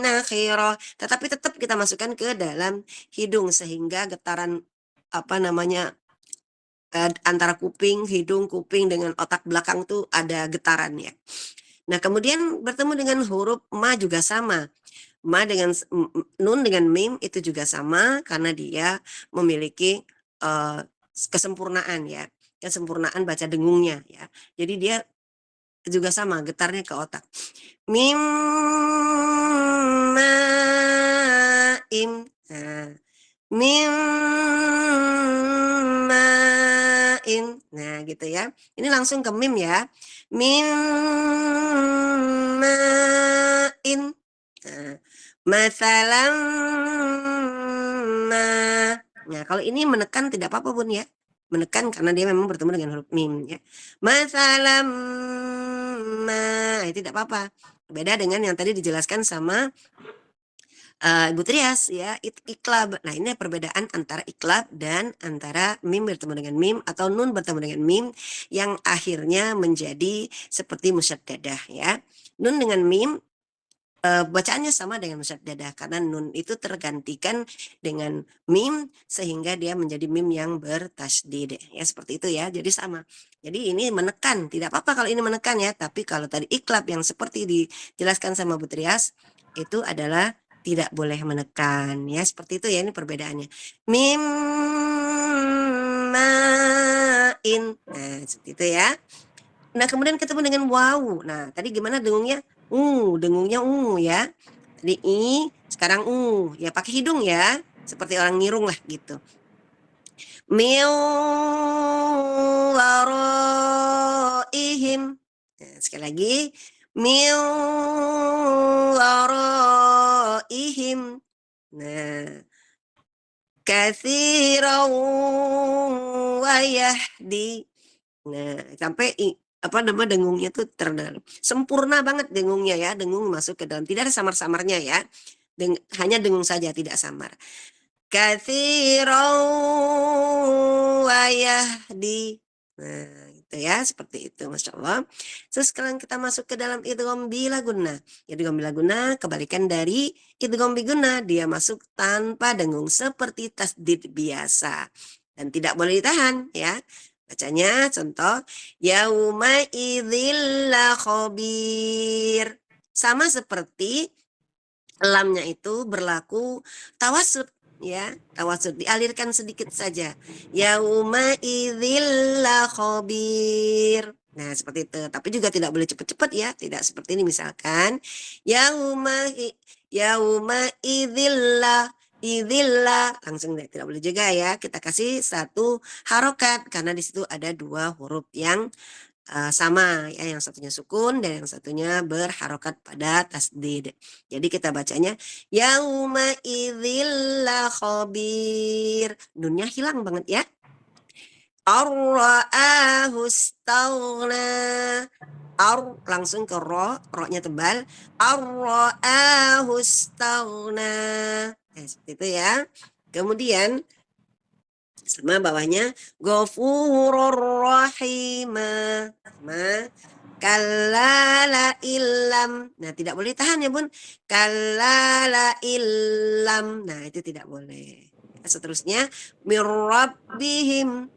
[SPEAKER 4] nakhirah. Tetapi tetap kita masukkan ke dalam hidung sehingga getaran antara kuping, hidung, kuping dengan otak belakang tuh ada getarannya. Nah, kemudian bertemu dengan huruf ma juga sama. Ma dengan nun dengan mim itu juga sama karena dia memiliki kesempurnaan ya. Kesempurnaan baca dengungnya ya. Jadi dia juga sama getarnya ke otak. Mim ma'im. Nah, mim ma'in. Nah, gitu ya. Ini langsung ke mim ya. Mim ma'in. Nah, masalam ma. Nah, kalau ini menekan tidak apa-apa, Bun ya. Menekan karena dia memang bertemu dengan huruf mim ya. Masalam ma, itu tidak apa-apa. Beda dengan yang tadi dijelaskan sama Ibu Trias ya, iklab. Nah, ini perbedaan antara iklab dan antara mim bertemu dengan mim atau nun bertemu dengan mim yang akhirnya menjadi seperti musyaddadah ya. Nun dengan mim bacaannya sama dengan musyaddadah karena nun itu tergantikan dengan mim sehingga dia menjadi mim yang bertasydid ya, seperti itu ya. Jadi sama. Jadi ini menekan, tidak apa-apa kalau ini menekan ya, tapi kalau tadi iklab yang seperti dijelaskan sama Bu Trias itu adalah tidak boleh menekan ya, seperti itu ya, ini perbedaannya. Mim ma'in. Nah, seperti itu ya. Nah, kemudian ketemu dengan waw. Nah, tadi gimana dengungnya? Dengungnya ya. Tadi i, sekarang ya pakai hidung ya, seperti orang ngirung lah gitu. Min waraihim. Nah, sekali lagi, min waraihim. Nah, katsiran wa yahdi. Nah, sampai dengungnya tuh terdalam. Sempurna banget dengungnya ya, dengung masuk ke dalam. Tidak ada samar-samarnya ya. Hanya dengung saja, tidak samar. Katsiran wa yahdi. Nah, gitu ya, seperti itu, Masya Allah. Terus sekarang kita masuk ke dalam idgham bila gunnah. Idgham bila gunnah kebalikan dari idgham bi gunnah, dia masuk tanpa dengung seperti tasdid biasa dan tidak boleh ditahan ya. Bacanya contoh yauma idzil la khabir. Sama seperti lamnya itu berlaku tawasud ya, tawasud dialirkan sedikit saja. Yauma idzil la khabir. Nah, seperti itu. Tapi juga tidak boleh cepat-cepat ya, tidak seperti ini misalkan yauma idzillah langsung tidak boleh juga ya, kita kasih satu harokat karena di situ ada dua huruf yang sama ya, yang satunya sukun dan yang satunya berharokat pada tasdid. Jadi kita bacanya yauma idzil la khabir. Nunnya hilang banget ya. Ar-ra'ahu istaghna. Langsung ke ro-nya tebal. Ar-ra'ahu istaghna. Seperti itu ya. Kemudian sama bawahnya ghafurur rahima. Sama kallala illam. Nah, tidak boleh tahan ya, Bun. Kallala illam. Nah, itu tidak boleh. Seterusnya mirrabbihim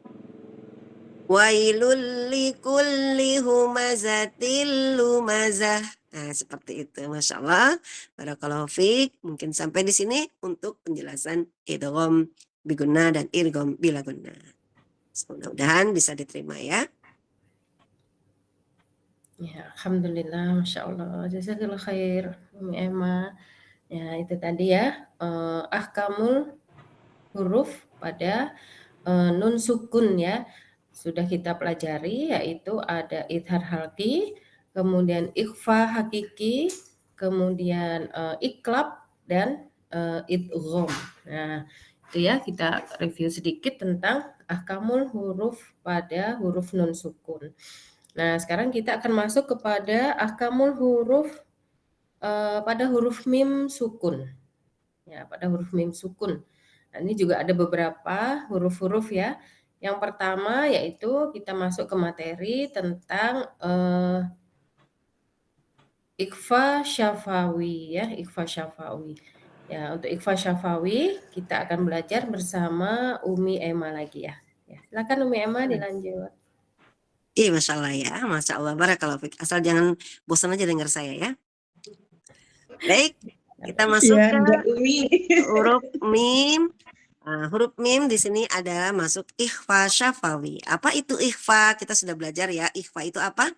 [SPEAKER 4] wailul likulli humazatil lumazah. Nah, seperti itu. Masya Allah. Barakallahu fiik. Mungkin sampai di sini untuk penjelasan idgham bi gunnah dan idgham bila gunnah. Mudah-mudahan bisa diterima ya.
[SPEAKER 2] Ya, alhamdulillah, Masya Allah. Jazakallah khair, Umi Emma. Ya, itu tadi ya, ahkamul huruf pada nun sukun ya. sudah kita pelajari, yaitu ada idhar halki, kemudian ikhfa hakiki, kemudian iklab, dan idgham. Nah, itu ya kita review sedikit tentang ahkamul huruf pada huruf nun sukun. Nah, sekarang kita akan masuk kepada ahkamul huruf pada huruf mim sukun. Ya, pada huruf mim sukun. Nah, ini juga ada beberapa huruf-huruf ya. Yang pertama yaitu kita masuk ke materi tentang ikhfa syafawi ya, ikhfa syafawi. Ya, untuk ikhfa syafawi kita akan belajar bersama Umi Emma lagi ya. Ya, silakan Umi Emma dilanjut.
[SPEAKER 4] Iya, Masya Allah ya, Masya Allah, barakallahu fiik. Asal jangan bosan aja dengar saya ya. Baik, kita masuk
[SPEAKER 3] Ya,
[SPEAKER 4] ke
[SPEAKER 3] Mbak Umi.
[SPEAKER 4] huruf mim. Huruf mim di sini adalah masuk ikhfa syafawi. Apa itu ikhfa? Kita sudah belajar ya. Ikhfa itu apa?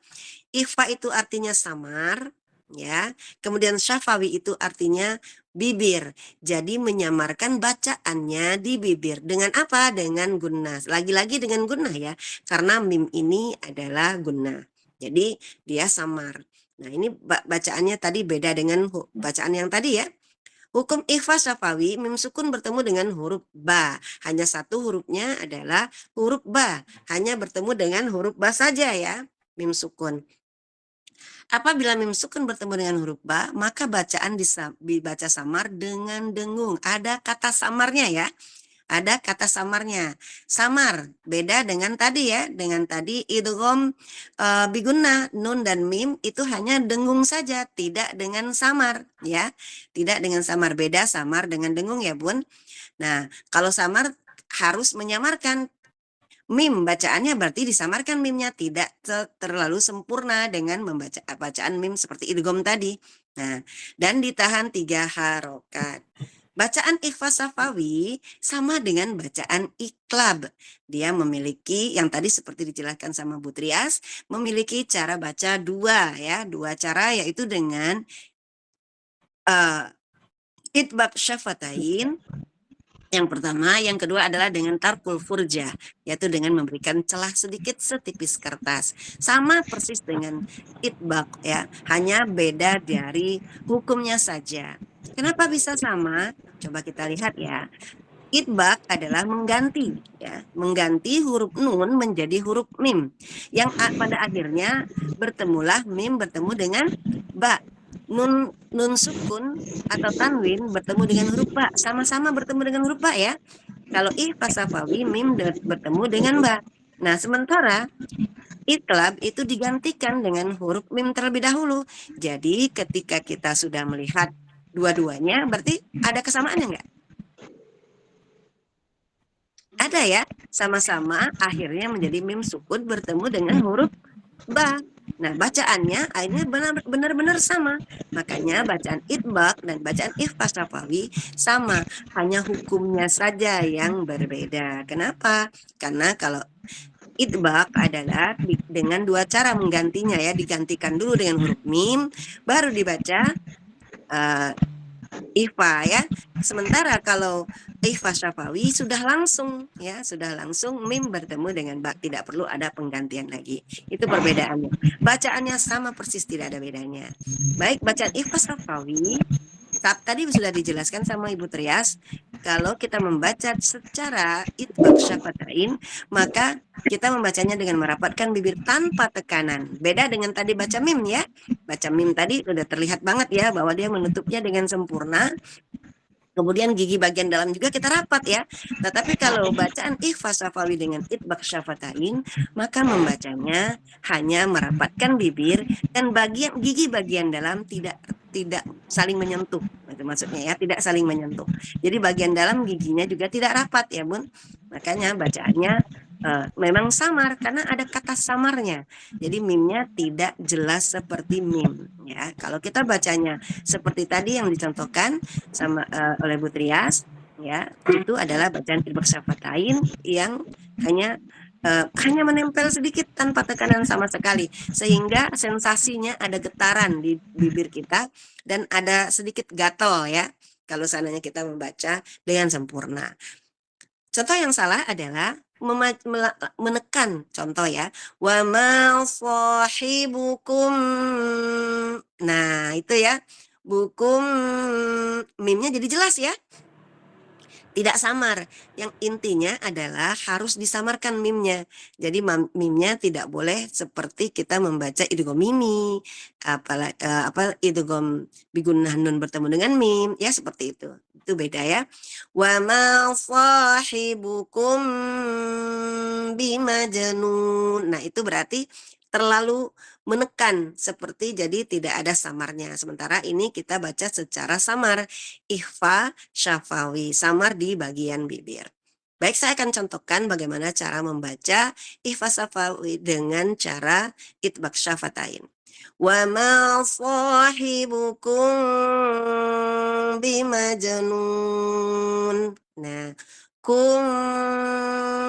[SPEAKER 4] Ikhfa itu artinya samar, ya. Kemudian syafawi itu artinya bibir. Jadi menyamarkan bacaannya di bibir. Dengan apa? Dengan gunnah. Lagi-lagi dengan gunnah ya. Karena mim ini adalah gunnah. Jadi dia samar. Nah, ini bacaannya tadi beda dengan bacaan yang tadi ya. Hukum ikhfa syafawi, mim sukun bertemu dengan huruf ba. Hanya satu hurufnya adalah huruf ba. Hanya bertemu dengan huruf ba saja ya, mim sukun. Apabila mim sukun bertemu dengan huruf ba, maka bacaan dibaca samar dengan dengung. Ada kata samarnya ya. Ada kata samarnya. Samar beda dengan tadi ya, dengan tadi idgham bigunnah, nun dan mim itu hanya dengung saja, tidak dengan samar ya. Tidak dengan samar, beda samar dengan dengung ya, Bun. Nah, kalau samar harus menyamarkan mim, bacaannya berarti disamarkan mimnya, tidak terlalu sempurna dengan membaca bacaan mim seperti idgham tadi. Nah, dan ditahan 3 harokat. Bacaan ikhfa syafawi sama dengan bacaan iklab. Dia memiliki, yang tadi seperti dijelaskan sama Bu Trias, memiliki cara baca dua ya, dua cara, yaitu dengan itbaq syafatain. Yang pertama, yang kedua adalah dengan tarkul furjah, yaitu dengan memberikan celah sedikit setipis kertas. Sama persis dengan itbaq ya, hanya beda dari hukumnya saja. Kenapa bisa sama? Coba kita lihat ya. Itbaq adalah mengganti ya, mengganti huruf nun menjadi huruf mim. Yang pada akhirnya bertemulah mim bertemu dengan ba. Nun sukun atau tanwin bertemu dengan huruf ba, sama-sama bertemu dengan huruf ba ya. Kalau ikhfa syafawi mim bertemu dengan ba. Nah, sementara iklab itu digantikan dengan huruf mim terlebih dahulu. Jadi ketika kita sudah melihat dua-duanya, berarti ada kesamaannya enggak? Ada ya, sama-sama akhirnya menjadi mim sukun bertemu dengan huruf ba. Nah, bacaannya akhirnya benar-benar sama. Makanya bacaan itbaq dan bacaan ikhfa syafawi sama, hanya hukumnya saja yang berbeda. Kenapa? Karena kalau itbaq adalah dengan dua cara menggantinya ya, digantikan dulu dengan huruf mim, baru dibaca ikhfa ya. Sementara kalau ikhfa syafawi sudah langsung ya, sudah langsung mim bertemu dengan ba, tidak perlu ada penggantian lagi. Itu perbedaannya. Bacaannya sama persis, tidak ada bedanya. Baik, bacaan ikhfa syafawi tadi sudah dijelaskan sama Ibu Trias. Kalau kita membaca secara itbaq syafatain, maka kita membacanya dengan merapatkan bibir tanpa tekanan. Beda dengan tadi baca mim ya. Baca mim tadi sudah terlihat banget ya bahwa dia menutupnya dengan sempurna. Kemudian gigi bagian dalam juga kita rapat ya. Tetapi kalau bacaan ikhfa syafawi dengan itbaq syafatain, maka membacanya hanya merapatkan bibir dan gigi bagian dalam tidak saling menyentuh. Itu maksudnya ya, tidak saling menyentuh. Jadi bagian dalam giginya juga tidak rapat ya, Bun. Makanya bacaannya memang samar karena ada kata samarnya. Jadi mimnya tidak jelas seperti mim ya. Kalau kita bacanya seperti tadi yang dicontohkan sama oleh Bu Trias ya, itu adalah bacaan itbaq syafatain yang hanya menempel sedikit tanpa tekanan sama sekali, sehingga sensasinya ada getaran di bibir kita dan ada sedikit gatal ya kalau seandainya kita membaca dengan sempurna. Contoh yang salah adalah menekan. Contoh ya, wa ma sahibukum. Nah, itu ya. Bukum, mimnya jadi jelas ya. Tidak samar. Yang intinya adalah harus disamarkan mimnya. Jadi mimnya tidak boleh seperti kita membaca idgham mimi, apa idgham bigunnah nun bertemu dengan mim, ya seperti itu. Itu beda ya. Wa ma sahibukum bimajnun. Nah, itu berarti terlalu menekan seperti jadi tidak ada samarnya. Sementara ini kita baca secara samar. Ikhfa syafawi, samar di bagian bibir. Baik, saya akan contohkan bagaimana cara membaca ikhfa syafawi dengan cara itbaq syafatain. Wa ma sahibukum bimajnun. Nah, kum.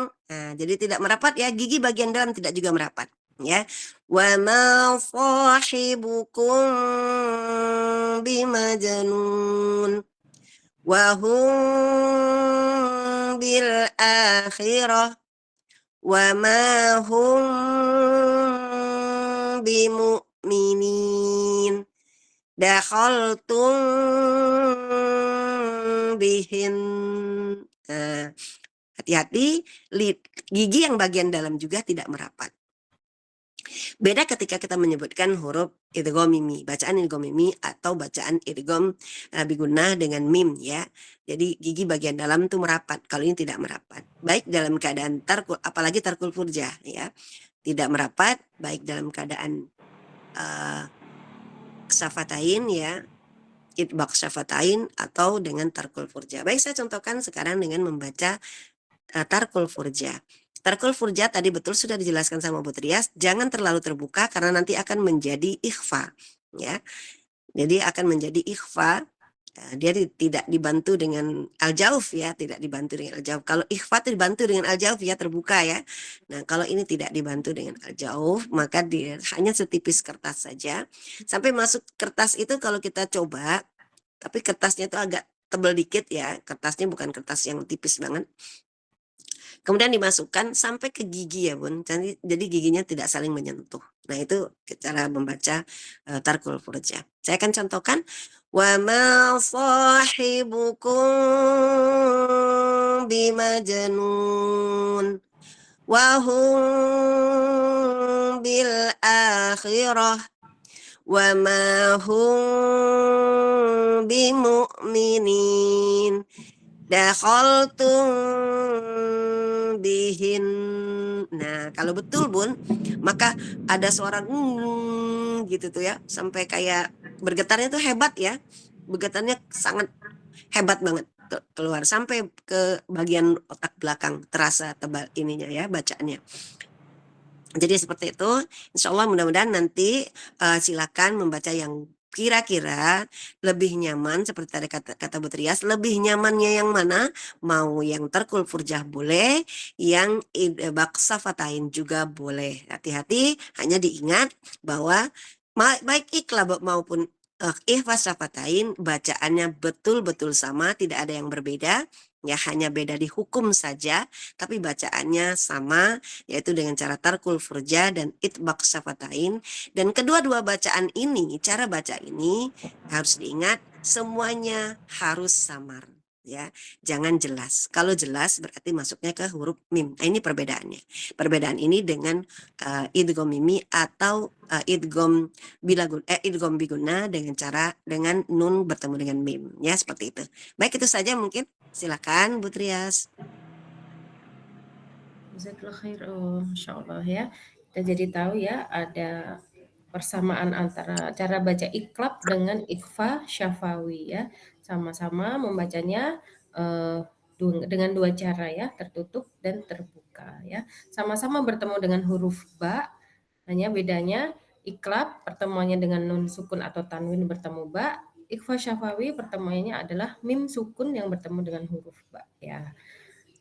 [SPEAKER 4] Nah, jadi tidak merapat ya, gigi bagian dalam tidak juga merapat ya. Wa ma sahibukum bimajnun. Wa hum bil akhirah wa ma hum bimu'minin. Dakhaltum bihin. Nah, hati-hati, gigi yang bagian dalam juga tidak merapat. Beda ketika kita menyebutkan huruf idgham mimi, bacaan idgham mimi atau bacaan idgham bigunnah dengan mim ya. Jadi gigi bagian dalam itu merapat, kalau ini tidak merapat. Baik dalam keadaan tarkul, apalagi tarkul furjah ya. Tidak merapat baik dalam keadaan syafatain ya, itbaq syafatain atau dengan tarkul furjah. Baik, saya contohkan sekarang dengan membaca tarkul furjah. Tarkul furjah tadi betul sudah dijelaskan sama Bu Trias, jangan terlalu terbuka karena nanti akan menjadi ikhfa ya. Jadi akan menjadi ikhfa. Dia tidak dibantu dengan al-jauf ya, tidak dibantu dengan al-jauf. Kalau ikhfa itu dibantu dengan al-jauf ya, terbuka ya. Nah, kalau ini tidak dibantu dengan al-jauf, maka dia hanya setipis kertas saja. Sampai masuk kertas itu kalau kita coba, tapi kertasnya itu agak tebal dikit ya, kertasnya bukan kertas yang tipis banget. Kemudian dimasukkan sampai ke gigi ya Bun, jadi giginya tidak saling menyentuh. Nah, itu cara membaca tarkul furjah. Saya akan contohkan. Wa ma sahibukum bimajnun wa hum bil akhirah wa ma hum bimu'minin. Dakhaltum bihin. Nah, kalau betul Bun, maka ada suara gitu tuh ya, sampai kayak bergetarnya tuh hebat ya. Bergetarnya sangat hebat banget keluar sampai ke bagian otak belakang, terasa tebal ininya ya bacaannya. Jadi seperti itu. Insya Allah mudah-mudahan nanti silakan membaca yang kira-kira lebih nyaman seperti tadi kata Bu Trias, lebih nyamannya yang mana? Mau yang tarkul furjah boleh, yang itbaq syafatain juga boleh. Hati-hati, hanya diingat bahwa baik ikhla maupun ikhfa syafatain bacaannya betul-betul sama, tidak ada yang berbeda. Ya, hanya beda di hukum saja, tapi bacaannya sama, yaitu dengan cara tarkul furjah dan itbaq syafatain. Dan kedua-dua bacaan ini, cara baca ini harus diingat semuanya harus samar ya, jangan jelas. Kalau jelas berarti masuknya ke huruf mim. Nah, ini perbedaannya. Perbedaan ini dengan idgham mimi atau idgham bigunnah dengan nun bertemu dengan mim ya, seperti itu. Baik, itu saja mungkin. Silakan Bu Trias.
[SPEAKER 2] Jazakallah khair. Masya Allah ya. Kita jadi tahu ya ada persamaan antara cara baca iklab dengan ikhfa syafawi ya. Sama-sama membacanya dengan dua cara ya, tertutup dan terbuka ya. Sama-sama bertemu dengan huruf ba, hanya bedanya iklab pertemuannya dengan nun sukun atau tanwin bertemu ba, ikhfa syafawi pertemuannya adalah mim sukun yang bertemu dengan huruf ba ya.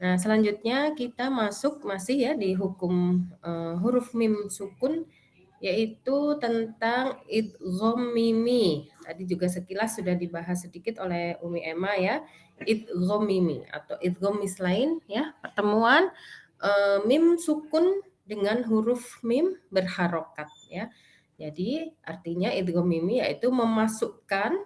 [SPEAKER 2] Nah, selanjutnya kita masih ya di hukum huruf mim sukun, yaitu tentang idgham mimi. Tadi juga sekilas sudah dibahas sedikit oleh Umi Emma ya, idgham mimi atau idgham mislain ya, pertemuan mim sukun dengan huruf mim berharokat ya. Jadi artinya idgham mimi yaitu memasukkan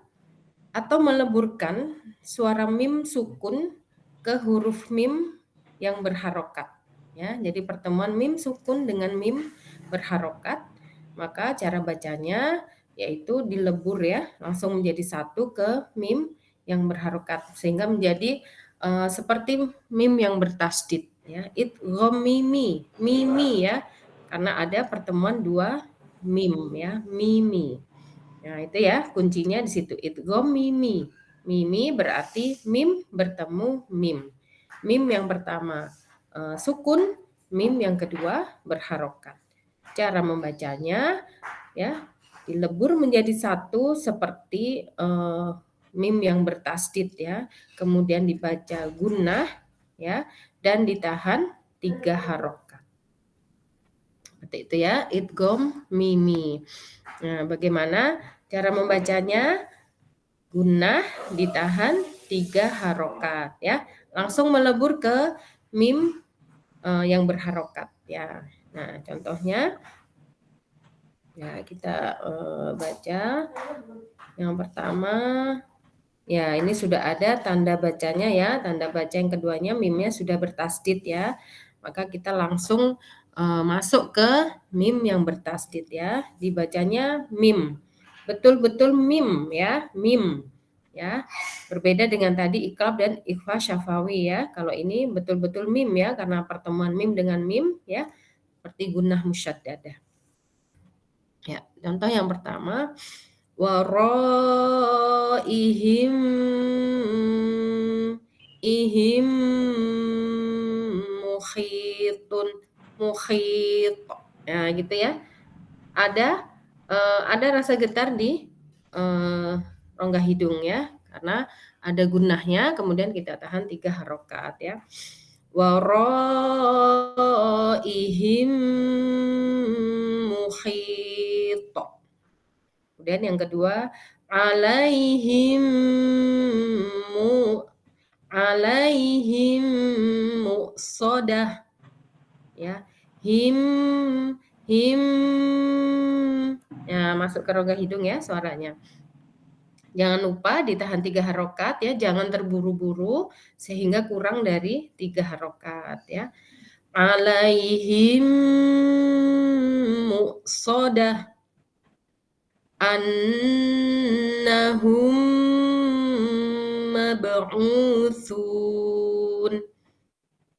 [SPEAKER 2] atau meleburkan suara mim sukun ke huruf mim yang berharokat ya. Jadi pertemuan mim sukun dengan mim berharokat, maka cara bacanya yaitu dilebur ya, langsung menjadi satu ke mim yang berharokat sehingga menjadi seperti mim yang bertasdid ya. Idgham mimi ya, karena ada pertemuan dua mim ya, mimi. Nah, itu ya kuncinya di situ. Idgham mimi. Mimi berarti mim bertemu mim. Mim yang pertama sukun, mim yang kedua berharokat. Cara membacanya ya dilebur menjadi satu seperti mim yang bertasdid ya. Kemudian dibaca gunnah ya dan ditahan 3 harokat. Seperti itu ya, idgham mimi. Nah, bagaimana cara membacanya? Gunnah ditahan 3 harokat ya, langsung melebur ke mim yang berharokat ya. Nah, contohnya ya kita baca yang pertama. Ya, ini sudah ada tanda bacanya ya. Tanda baca yang keduanya mimnya sudah bertasdid ya. Maka kita langsung masuk ke mim yang bertasdid ya. Dibacanya mim. Betul-betul mim ya, mim ya. Berbeda dengan tadi iqlab dan ikhfa syafawi ya. Kalau ini betul-betul mim ya, karena pertemuan mim dengan mim ya, seperti gunnah musyaddadah. Ya, contoh yang pertama, waraihim mukhit. Nah, gitu ya. Ada rasa getar di rongga hidung ya, karena ada gunnahnya, kemudian kita tahan 3 harokat ya. Waraihim mukhit. Kemudian yang kedua, alaihim muqsadah ya. Him ya, masuk ke rongga hidung ya suaranya. Jangan lupa ditahan 3 harokat ya, jangan terburu-buru sehingga kurang dari 3 harokat ya. Alaihim muqsadah annahum mab'utsun.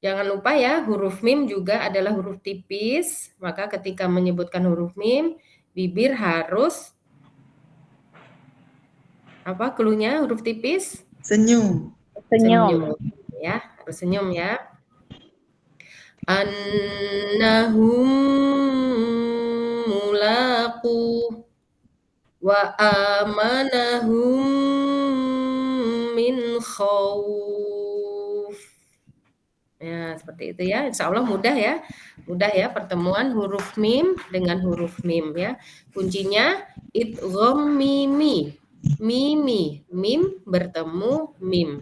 [SPEAKER 2] Jangan lupa ya, huruf mim juga adalah huruf tipis, maka ketika menyebutkan huruf mim, bibir harus apa cluenya huruf tipis?
[SPEAKER 3] Senyum.
[SPEAKER 2] Senyum ya, harus senyum ya. Annahum mulaqu wa amanahum min khauf. Ya, seperti itu ya. Insya Allah mudah ya. Mudah ya pertemuan huruf mim dengan huruf mim ya. Kuncinya idgham mimi. Mimi, mim bertemu mim.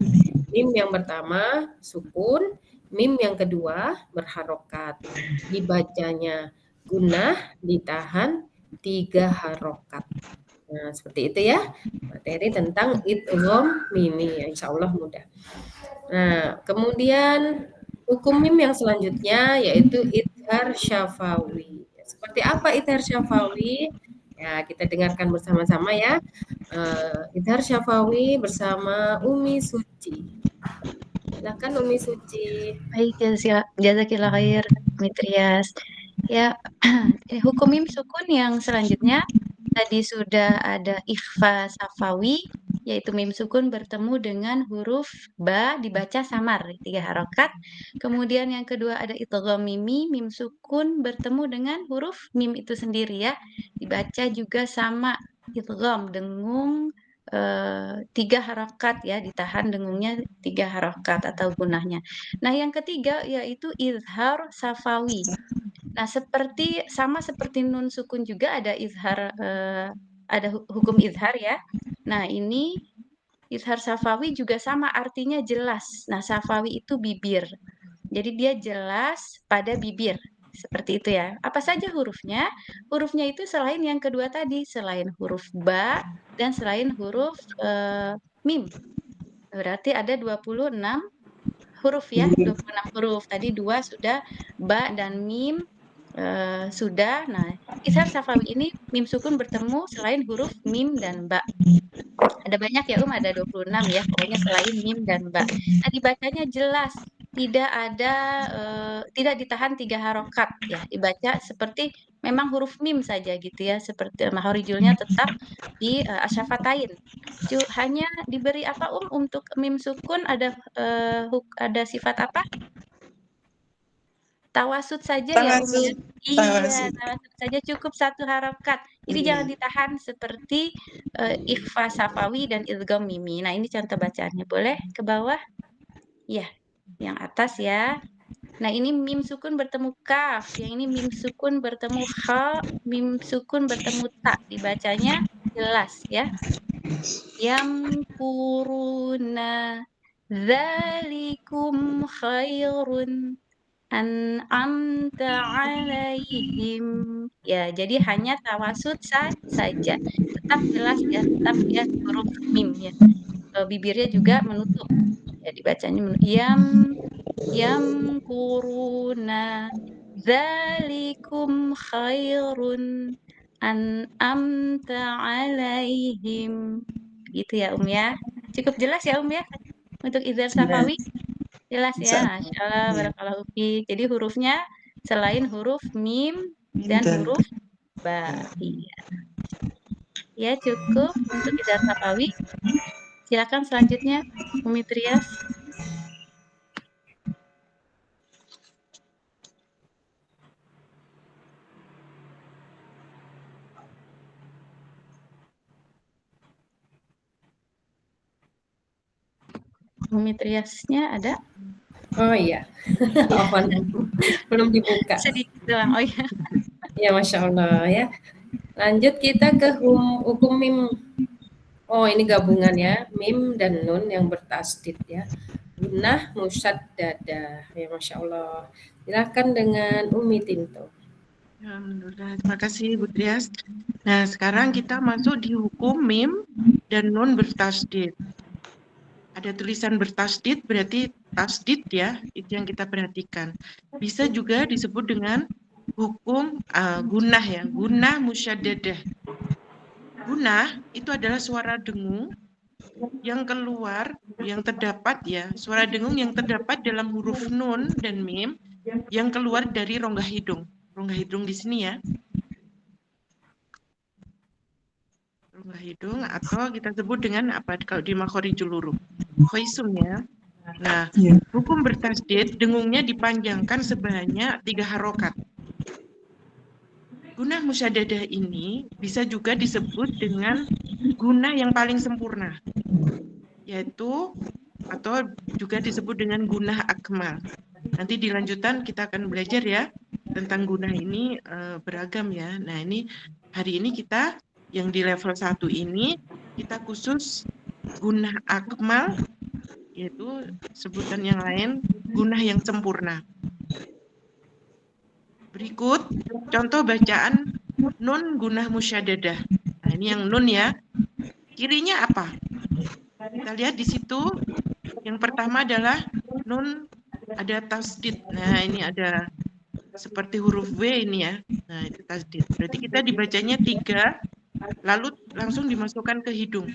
[SPEAKER 2] Mim yang pertama sukun, mim yang kedua berharokat. Dibacanya gunnah, ditahan 3 harokat. Nah, seperti itu ya. Materi tentang idgham mimi ya, insya Allah mudah. Nah, kemudian hukum mim yang selanjutnya yaitu idhar syafawi. Seperti apa idhar syafawi? Ya, kita dengarkan bersama-sama ya. Idhar syafawi bersama Umi Suci. Silakan Umi Suci.
[SPEAKER 5] Baik, jazakillah khair, Mitrias. Ya, hukum mim sukun yang selanjutnya tadi sudah ada ikhfa safawi, yaitu mim sukun bertemu dengan huruf ba dibaca samar 3 harokat. Kemudian yang kedua ada idgham mimi, mim sukun bertemu dengan huruf mim itu sendiri ya, dibaca juga sama idgham dengung 3 harokat ya, ditahan dengungnya 3 harokat atau gunahnya. Nah, yang ketiga yaitu izhar safawi. Nah, sama seperti nun sukun juga ada izhar, ada hukum izhar ya. Nah, ini izhar safawi juga sama artinya jelas. Nah, safawi itu bibir. Jadi dia jelas pada bibir. Seperti itu ya. Apa saja hurufnya? Hurufnya itu selain yang kedua tadi, selain huruf ba dan selain huruf mim. Berarti ada 26 huruf ya, 26 huruf. Tadi 2 sudah, ba dan mim sudah. Nah, izhar syafawi ini mim sukun bertemu selain huruf mim dan ba. Ada banyak ya ada 26 ya, pokoknya selain mim dan ba. Nah, dibacanya jelas, tidak ada tidak ditahan 3 harokat ya, dibaca seperti memang huruf mim saja gitu ya, seperti makharijulnya tetap di asyafatain. Hanya diberi apa untuk mim sukun ada ada sifat apa? Tawasud saja ya ya?
[SPEAKER 1] Tawasud.
[SPEAKER 5] Iya, tawasud saja cukup 1 harokat. Jadi jangan ditahan seperti ikhfa safawi dan idgham mimi. Nah, ini contoh bacaannya. Boleh ke bawah? Iya, yang atas ya. Nah, ini mim sukun bertemu kaf, yang ini mim sukun bertemu kha, mim sukun bertemu ta. Dibacanya jelas ya. Yamkuruna dzalikum khairun an'amta alaihim. Ya, jadi hanya tawasud saja. Tetap jelas ya, tetap ya huruf mim ya. Bibirnya juga menutup. Ya, dibacanya yamkuruna dzalikum khairun an'amta alaihim. Gitu ya, ya. Cukup jelas ya, ya, untuk izhar syafawi? Jelas ya, Masya Allah, barakallahu fiik. Jadi hurufnya selain huruf mim dan huruf ba. Iya. Ya, cukup untuk izhar syafawi. Silakan selanjutnya, Umi Trias. Umi Triasnya ada?
[SPEAKER 2] Oh iya, belum dibuka.
[SPEAKER 5] Sedikit doang, oh iya.
[SPEAKER 2] Ya, Masya Allah ya. Lanjut kita ke hukum mim. Oh, ini gabungan ya, mim dan nun yang bertasdid ya. Gunnah musyaddadah. Ya, Masya Allah. Silakan dengan Umi Tinto.
[SPEAKER 1] Alhamdulillah, terima kasih Bu Trias. Nah, sekarang kita masuk di hukum mim dan nun bertasdid. Ada tulisan bertasdid berarti tasdid ya, itu yang kita perhatikan. Bisa juga disebut dengan hukum gunnah ya, gunnah musyaddadah. Gunnah itu adalah suara dengung yang keluar, yang terdapat ya, suara dengung yang terdapat dalam huruf nun dan mim yang keluar dari rongga hidung. Rongga hidung di sini ya. Rongga hidung atau kita sebut dengan apa kalau di makharijul huruf? Khaisum ya. Nah, hukum bertasdid dengungnya dipanjangkan sebanyak 3 harokat. Gunnah musyaddadah ini bisa juga disebut dengan gunnah yang paling sempurna, yaitu atau juga disebut dengan gunnah akmal. Nanti di lanjutan kita akan belajar ya tentang gunnah ini beragam ya. Nah, ini hari ini kita yang di level 1 ini kita khusus gunnah akmal, yaitu sebutan yang lain gunnah yang sempurna. Berikut contoh bacaan nun gunnah musyaddadah. Nah, ini yang nun ya. Kirinya apa? Kita lihat di situ. Yang pertama adalah nun ada tasdid. Nah, ini ada seperti huruf W ini ya. Nah, itu tasdid. Berarti kita dibacanya 3 lalu langsung dimasukkan ke hidung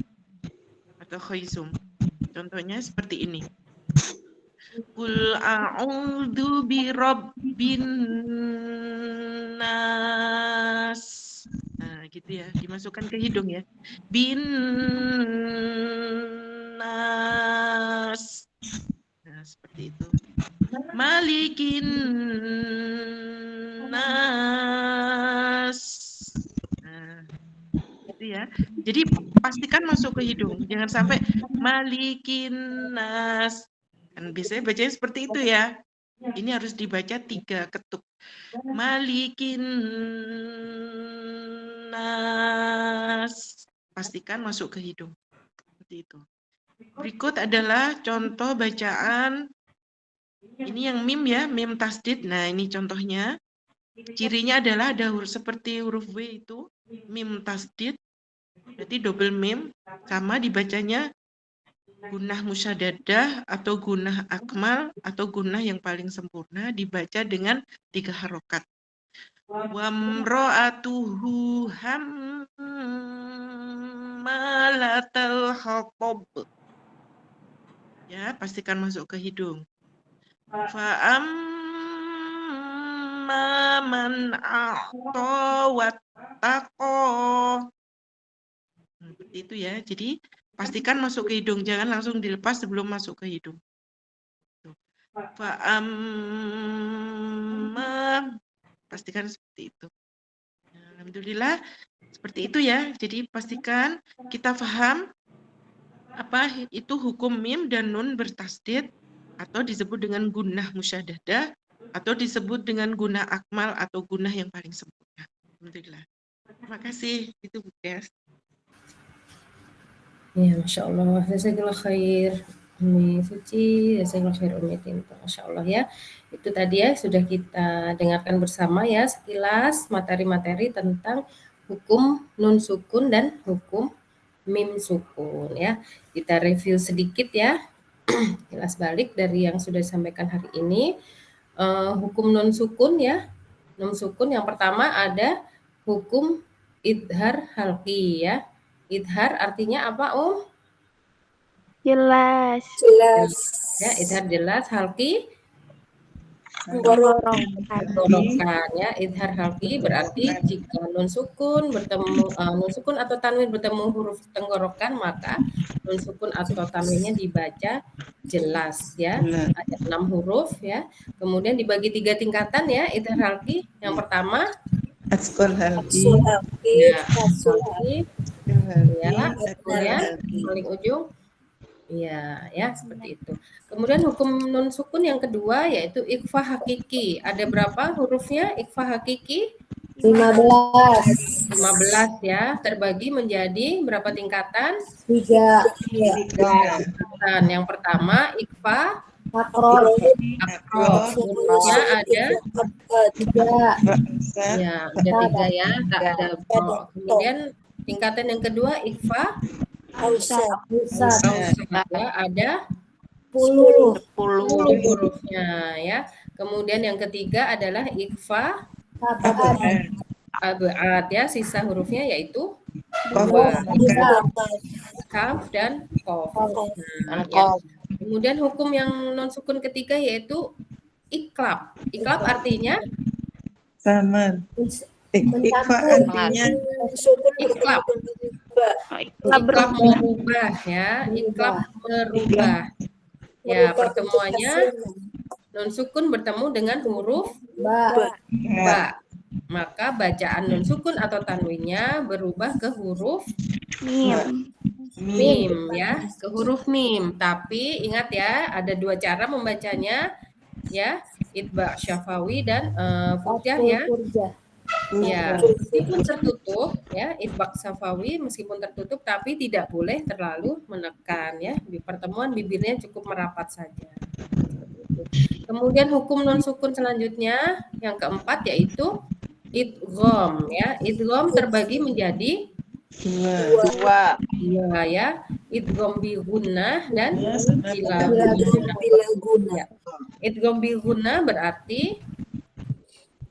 [SPEAKER 1] atau khaisum. Contohnya seperti ini. Qul a'udzu birabbin nas. Nah, gitu ya, dimasukkan ke hidung ya. Bin nas. Nah, seperti itu. Malikin nas. Nah, gitu ya. Jadi pastikan masuk ke hidung, jangan sampai malikin nas. Kan biasanya bacanya seperti itu ya. Ini harus dibaca 3 ketuk. Malikin nas. Pastikan masuk ke hidung. Seperti itu. Berikut adalah contoh bacaan Ini yang mim ya, mim tasdid. Nah, ini contohnya. Cirinya adalah ada huruf seperti huruf W itu, mim tasdid. Berarti double mim, sama dibacanya gunnah musyaddadah atau gunnah akmal atau gunnah yang paling sempurna dibaca dengan 3 harokat. Wamro'atuhu hammalatal hatab. Ya, pastikan masuk ke hidung. Fa'amma man a'ta wattaqo. Seperti itu ya. Jadi pastikan masuk ke hidung, jangan langsung dilepas sebelum masuk ke hidung. Fa'amma, pastikan seperti itu. Nah, alhamdulillah seperti itu ya. Jadi pastikan kita paham apa itu hukum mim dan nun bertasdid atau disebut dengan gunnah musyaddadah atau disebut dengan gunnah akmal atau gunnah yang paling sempurna. Alhamdulillah. Terima kasih. Itu Bu Kes.
[SPEAKER 2] Ya, Masya Allah. Jazakallah khair. Umi Suci, jazakallah khair Umi Tinta. Masya Allah ya. Itu tadi ya sudah kita dengarkan bersama ya sekilas materi-materi tentang hukum nun sukun dan hukum mim sukun ya. Kita review sedikit ya. Kilas balik dari yang sudah disampaikan hari ini. Hukum nun sukun ya. Nun sukun yang pertama ada hukum idhar halqi ya. Idhar artinya apa,
[SPEAKER 5] Jelas.
[SPEAKER 2] Ya, idhar jelas, halqi
[SPEAKER 5] Menggorokkan.
[SPEAKER 2] tenggorokan ya. Idhar halqi berarti jika nun sukun bertemu nun sukun atau tanwin bertemu huruf tenggorokan maka nun sukun atau tanwinnya dibaca jelas ya. Ada 6 huruf ya. Kemudian dibagi 3 tingkatan ya idhar halqi. Yang pertama
[SPEAKER 3] Askol halki.
[SPEAKER 2] ya halqi ya. Kemudian paling ujung iya, ya seperti itu. Kemudian hukum nun sukun yang kedua yaitu ikhfa hakiki. Ada berapa hurufnya ikhfa hakiki?
[SPEAKER 8] 15.
[SPEAKER 2] 15 ya. Terbagi menjadi berapa tingkatan?
[SPEAKER 8] 3.
[SPEAKER 2] Tingkatan. Yang pertama ikhfa
[SPEAKER 8] Makro.
[SPEAKER 2] akrof. Hurufnya ada
[SPEAKER 8] 3.
[SPEAKER 2] ya, ada 3 ya. Tak ada pro. Kemudian tingkatan yang kedua ikhfa
[SPEAKER 8] Ausat.
[SPEAKER 2] ya, ada
[SPEAKER 8] 10.
[SPEAKER 2] 10 hurufnya ya. Kemudian yang ketiga adalah ikhfa abad ya, sisa hurufnya yaitu 2, kaf dan kof. Nah, ya. Kemudian hukum yang non sukun ketiga yaitu iklab. Iklab artinya
[SPEAKER 3] Sama. Ikhfa artinya
[SPEAKER 2] iklab. Iklab merubah ya, iklab merubah. Ya, pertemuannya non sukun bertemu dengan huruf ba. Maka bacaan nun sukun atau tanwinnya berubah ke huruf mim ya, ke huruf mim. Tapi ingat ya, ada 2 cara membacanya ya, itba syafawi dan furjah ya. Ya, meskipun tertutup ya, itbaq syafawi meskipun tertutup tapi tidak boleh terlalu menekan ya. Di pertemuan bibirnya cukup merapat saja. Kemudian hukum non sukun selanjutnya yang keempat yaitu idgham ya. Idgham terbagi menjadi
[SPEAKER 3] 2.
[SPEAKER 2] dua ya. Idgham bi gunnah dan bila gunnah. Ya. Idgham bi gunnah berarti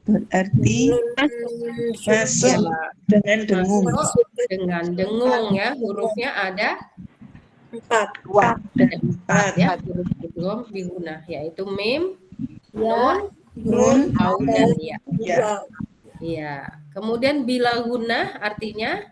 [SPEAKER 3] masuk dengan dengung.
[SPEAKER 2] masuk dengan dengung ya. Hurufnya ada
[SPEAKER 8] 4.
[SPEAKER 2] ada 4 ya. Huruf idgham bi gunnah yaitu mim, nun, au dan ya. Iya. Kemudian bila gunnah artinya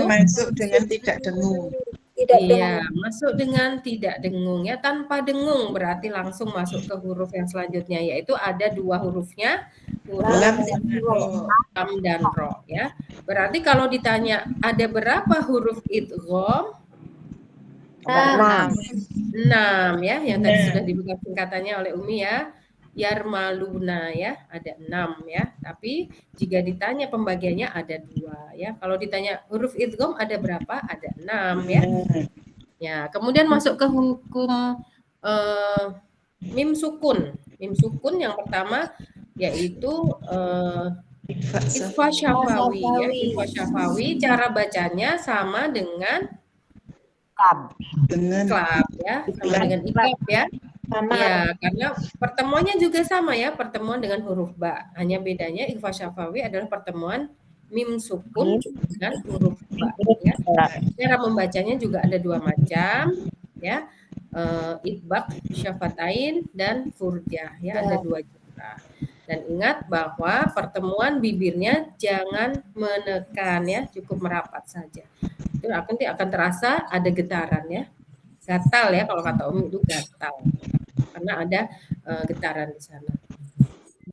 [SPEAKER 3] masuk dengan tidak dengung.
[SPEAKER 2] iya, masuk dengan tidak dengung ya, tanpa dengung berarti langsung masuk ke huruf yang selanjutnya yaitu ada 2 hurufnya, huruf lam dan ro ya. Berarti kalau ditanya ada berapa huruf idgham? 6 ya, yang tadi sudah dibuka singkatannya oleh Umi ya. Yarmaluna ya, ada 6 ya. Tapi jika ditanya pembagiannya ada 2 ya. Kalau ditanya huruf idgham ada berapa? Ada 6 ya. Ya, kemudian masuk ke hukum mim sukun. Mim sukun yang pertama yaitu ikhfa syafawi ya. Ikhfa syafawi cara bacanya sama dengan
[SPEAKER 3] dengan
[SPEAKER 2] iklab ya, sama dengan iklab ya. Ya, karena pertemuannya juga sama ya, pertemuan dengan huruf ba. Hanya bedanya ikhfa syafawi adalah pertemuan mim sukun dengan huruf ba ya. Cara membacanya juga ada dua macam ya. Itbaq, syafatain dan furjah ya, ada dua cara. Dan ingat bahwa pertemuan bibirnya jangan menekan ya, cukup merapat saja. Itu akan terasa ada getaran ya. Gatal ya, kalau kata Umi itu gatal. Karena ada getaran di sana.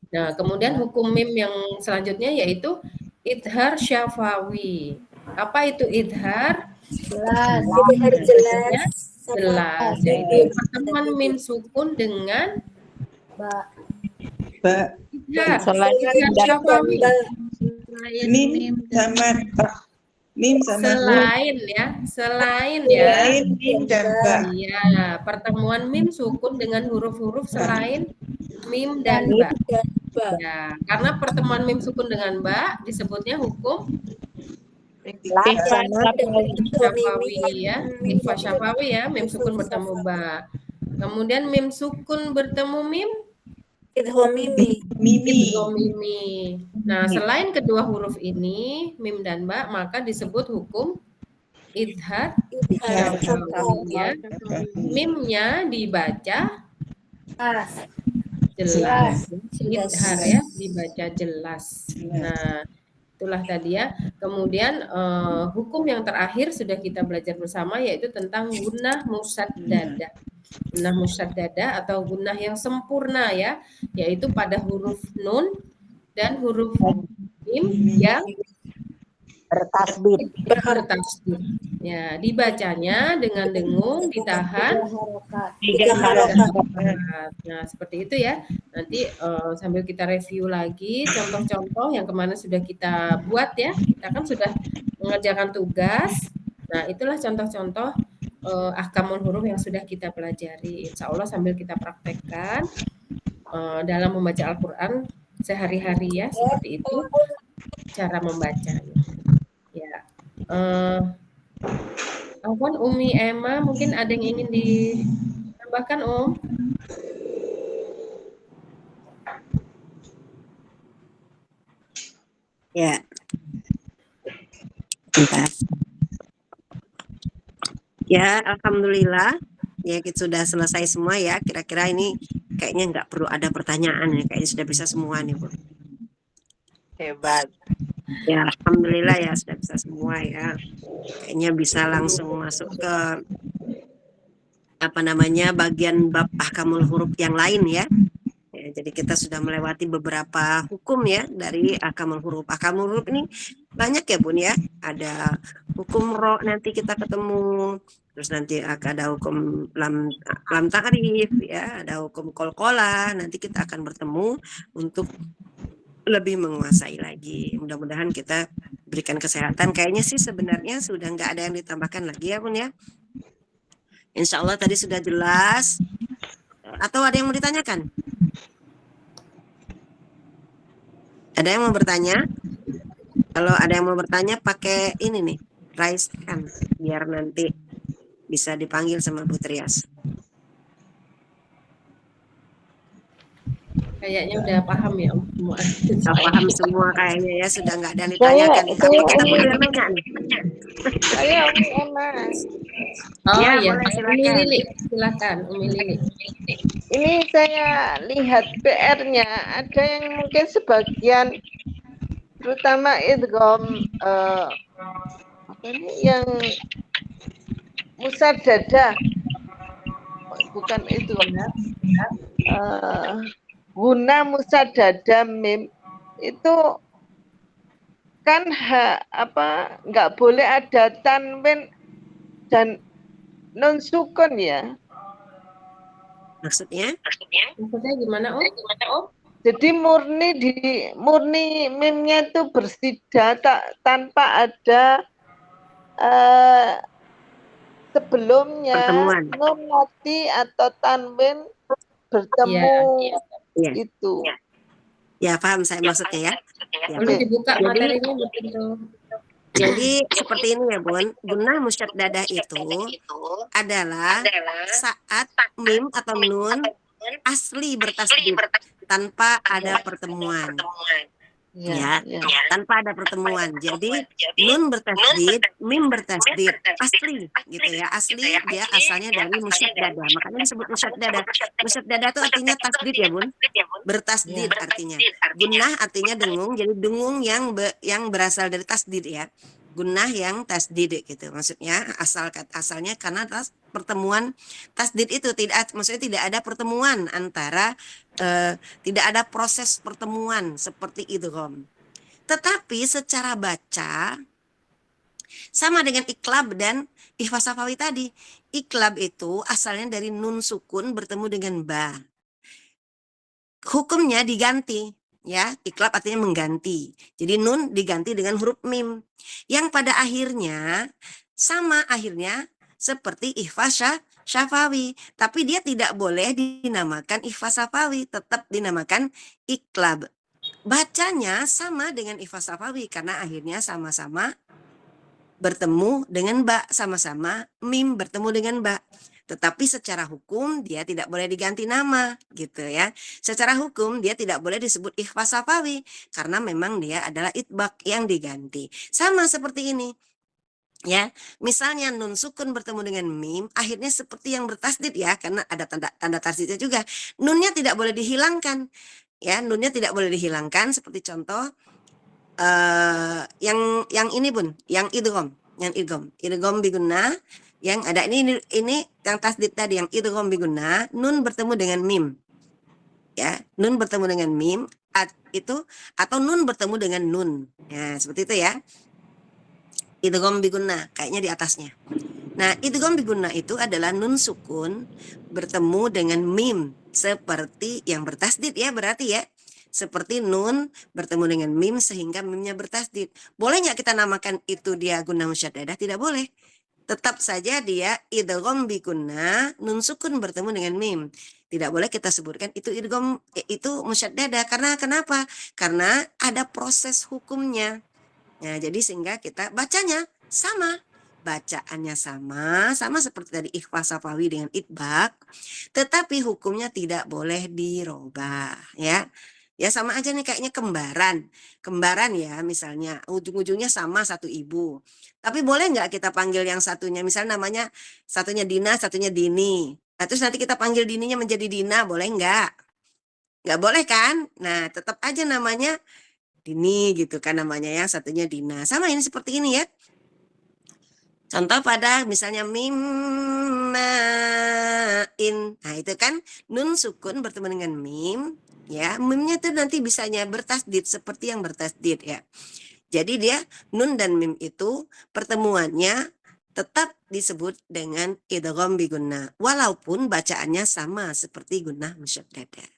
[SPEAKER 2] Nah, kemudian hukum mim yang selanjutnya yaitu idhar syafawi. Apa itu idhar?
[SPEAKER 8] Jelas.
[SPEAKER 2] Jelas. Yaitu pertemuan mim sukun dengan
[SPEAKER 3] ba
[SPEAKER 2] idhar.
[SPEAKER 7] Selain
[SPEAKER 2] Idhar syafawi.
[SPEAKER 3] mim sama ta. Mim sama
[SPEAKER 2] Selain ya.
[SPEAKER 3] selain mim dan ba.
[SPEAKER 2] Iya, pertemuan mim sukun dengan huruf-huruf selain mim dan ba. Ya, karena pertemuan mim sukun dengan ba disebutnya hukum syafawi ya. Ikhfa syafawi ya, mim sukun bertemu ba. Kemudian mim sukun bertemu mim
[SPEAKER 8] Idhomimi.
[SPEAKER 3] Mimi.
[SPEAKER 2] idghomimi. Nah, selain kedua huruf ini, mim dan ba, maka disebut hukum idhar syafawi ya. Mimnya dibaca jelas. Idhar ya, dibaca jelas. Nah, itulah tadi ya. Kemudian hukum yang terakhir sudah kita belajar bersama yaitu tentang gunnah musaddada. Gunnah musaddada atau gunnah yang sempurna ya, yaitu pada huruf nun dan huruf mim yang
[SPEAKER 6] bertasbih.
[SPEAKER 2] bertasbih. Ya, dibacanya dengan dengung ditahan
[SPEAKER 8] 3 harokat.
[SPEAKER 2] Nah, seperti itu ya. Nanti sambil kita review lagi contoh-contoh yang kemarin sudah kita buat ya. Kita kan sudah mengerjakan tugas. Nah, itulah contoh-contoh ahkamul huruf yang sudah kita pelajari. Insya Allah sambil kita praktekkan dalam membaca Al-Quran sehari-hari ya. Seperti itu cara membacanya. Ya. Afwan, Umi Emma, mungkin ada yang ingin ditambahkan, Om?
[SPEAKER 4] Ya. Bentar. Ya, alhamdulillah. Ya, kita sudah selesai semua ya. Kira-kira ini kayaknya nggak perlu ada pertanyaan ya. Kayaknya sudah bisa semua nih, Bu.
[SPEAKER 7] Hebat.
[SPEAKER 4] Ya, alhamdulillah ya sudah bisa semua ya. Kayaknya bisa langsung masuk ke bagian bab ahkamul huruf yang lain ya. Ya, jadi kita sudah melewati beberapa hukum ya dari ahkamul huruf. Ahkamul huruf ini banyak ya, Bun ya. Ada hukum ro nanti kita ketemu. Terus nanti ada hukum lam ta'rif ya, ada hukum qalqalah. Nanti kita akan bertemu untuk lebih menguasai lagi. Mudah-mudahan kita berikan kesehatan. Kayaknya sih sebenarnya sudah nggak ada yang ditambahkan lagi ya, Bun ya. Insya Allah tadi sudah jelas. Atau ada yang mau ditanyakan? Ada yang mau bertanya? Kalau ada yang mau bertanya pakai ini nih, raise hand, biar nanti bisa dipanggil sama Bu Trias.
[SPEAKER 2] Kayaknya udah paham ya, Om. Semua.
[SPEAKER 4] Paham semua kayaknya ya, sudah nggak ada yang ditanyakan. Tapi kita boleh nanya nih.
[SPEAKER 7] Saya Umi Emma.
[SPEAKER 2] Oh
[SPEAKER 4] Ya,
[SPEAKER 2] iya,
[SPEAKER 4] boleh,
[SPEAKER 2] Umi
[SPEAKER 4] silakan.
[SPEAKER 2] Lili, silakan Umi Lili.
[SPEAKER 7] Ini saya lihat PR-nya ada yang mungkin sebagian terutama idgham apa ini yang musaddada, bukan itu ya. Guna musaddada mim itu kan nggak boleh ada tanwin dan nun sukun ya.
[SPEAKER 4] Maksudnya?
[SPEAKER 2] Maksudnya gimana, Om?
[SPEAKER 7] Jadi murni mimnya itu bersida tanpa ada sebelumnya
[SPEAKER 4] Pertemuan.
[SPEAKER 7] nun mati atau tanwin bertemu
[SPEAKER 4] Iya.
[SPEAKER 7] itu.
[SPEAKER 4] Ya, paham saya maksudnya ya. Ya,
[SPEAKER 2] Boleh
[SPEAKER 7] Oke.
[SPEAKER 2] dibuka
[SPEAKER 4] Jadi-
[SPEAKER 2] materinya begitu.
[SPEAKER 4] Jadi seperti ini ya Bun, gunnah musyaddadah itu adalah saat mim atau nun asli bertasdid tanpa ada pertemuan. Ya, tanpa ada pertemuan. Jadi nun bertasdid, mim bertasdid, asli gitu ya. Asli dia asalnya dari musyaddadah. Makanya disebut musyaddadah. Musyaddadah itu artinya tasdid ya Bun. Bertasdid artinya. Gunnah artinya dengung. Jadi dengung yang berasal dari tasdid ya. Gunnah yang tasdid gitu. Maksudnya asalnya karena pertemuan tasdid itu maksudnya tidak ada pertemuan antara tidak ada proses pertemuan seperti idgham. Tetapi secara baca sama dengan iklab dan ikhfa safawi tadi. Iklab itu asalnya dari nun sukun bertemu dengan ba. Hukumnya diganti. Ya, iklab artinya mengganti. Jadi nun diganti dengan huruf mim. Yang pada akhirnya sama akhirnya seperti ikhfa syafawi. Tapi dia tidak boleh dinamakan ikhfa safawi, tetap dinamakan iklab. Bacanya sama dengan ikhfa safawi karena akhirnya sama-sama bertemu dengan ba, sama-sama mim bertemu dengan ba. Tetapi secara hukum dia tidak boleh diganti nama gitu ya. Secara hukum dia tidak boleh disebut ikhfa safawi karena memang dia adalah itbaq yang diganti. Sama seperti ini. Ya, misalnya nun sukun bertemu dengan mim, akhirnya seperti yang bertasdid ya, karena ada tanda tasdidnya juga. Nunnya tidak boleh dihilangkan. Ya, nunnya tidak boleh dihilangkan seperti contoh yang ini Bun, yang idgham bi gunnah. Yang ada ini yang tasdid tadi yang idgham bi gunnah, nun bertemu dengan mim. Ya, nun bertemu dengan mim itu atau nun bertemu dengan nun. Ya, seperti itu ya. Idgham bi gunnah, kayaknya di atasnya. Nah, idgham bi gunnah itu adalah nun sukun bertemu dengan mim seperti yang bertasdid ya, berarti ya. Seperti nun bertemu dengan mim sehingga mimnya bertasdid. Boleh nggak kita namakan itu dia gunnah musyaddadah? Tidak boleh. Tetap saja dia idgham bi gunnah, nun sukun bertemu dengan mim. Tidak boleh kita sebutkan itu idgham itu musyaddadah. Karena kenapa? Karena ada proses hukumnya. Nah, jadi sehingga kita bacanya sama. Bacaannya sama seperti tadi ikhfa safawi dengan itbaq, tetapi hukumnya tidak boleh dirubah ya. Ya sama aja nih kayaknya kembaran. Kembaran ya misalnya ujung-ujungnya sama satu ibu. Tapi boleh nggak kita panggil yang satunya misalnya namanya satunya Dina, satunya Dini. Nah, terus nanti kita panggil Dininya menjadi Dina, boleh nggak? Nggak boleh kan? Nah, tetap aja namanya Dini gitu kan namanya yang satunya Dina. Sama ini seperti ini ya. Contoh pada misalnya mimmain. Nah, itu kan nun sukun bertemu dengan mim. Ya, mimnya itu nanti bisanya bertasdid seperti yang bertasdid ya. Jadi dia nun dan mim itu pertemuannya tetap disebut dengan idgham bi gunnah. Walaupun bacaannya sama seperti gunnah musyaddadah.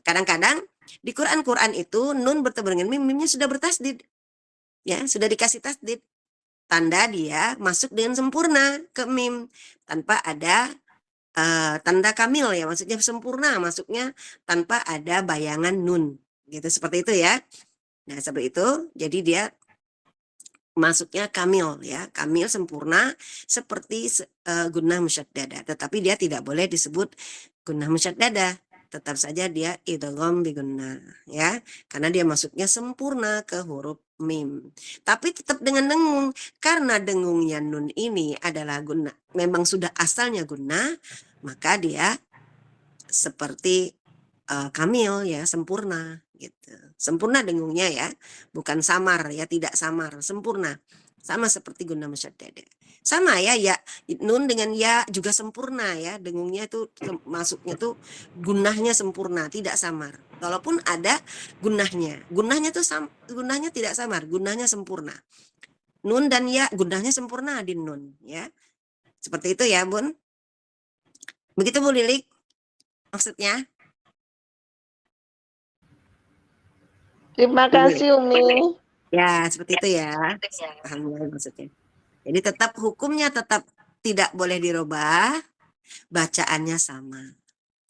[SPEAKER 4] Kadang-kadang di Quran itu nun bertemu dengan mim, mimnya sudah bertasdid. Ya, sudah dikasih tasdid. Tanda dia masuk dengan sempurna ke mim tanpa ada tanda kamil ya, maksudnya sempurna masuknya tanpa ada bayangan nun. Gitu seperti itu ya. Nah, seperti itu. Jadi dia masuknya kamil ya, kamil sempurna seperti gunnah musyaddadah, tetapi dia tidak boleh disebut gunnah musyaddadah. Tetap saja dia idgham bi gunnah ya, karena dia masuknya sempurna ke huruf mim. Tapi tetap dengan dengung, karena dengungnya nun ini adalah gunnah, memang sudah asalnya gunnah, maka dia seperti kamil ya, sempurna gitu. Sempurna dengungnya ya, bukan samar ya, tidak samar, sempurna. Sama seperti gunnah musyaddadah. Sama ya, ya nun dengan ya juga sempurna ya, dengungnya itu masuknya tuh gunnahnya sempurna, tidak samar. Walaupun ada gunnahnya. Gunnahnya tuh gunnahnya tidak samar, gunnahnya sempurna. Nun dan ya gunnahnya sempurna di nun ya. Seperti itu ya, Bun. Begitu Bu Lilik maksudnya.
[SPEAKER 7] Terima kasih Umi.
[SPEAKER 4] Ya, seperti itu ya. Alhamdulillah maksudnya. Jadi tetap hukumnya tetap tidak boleh dirubah, bacaannya sama.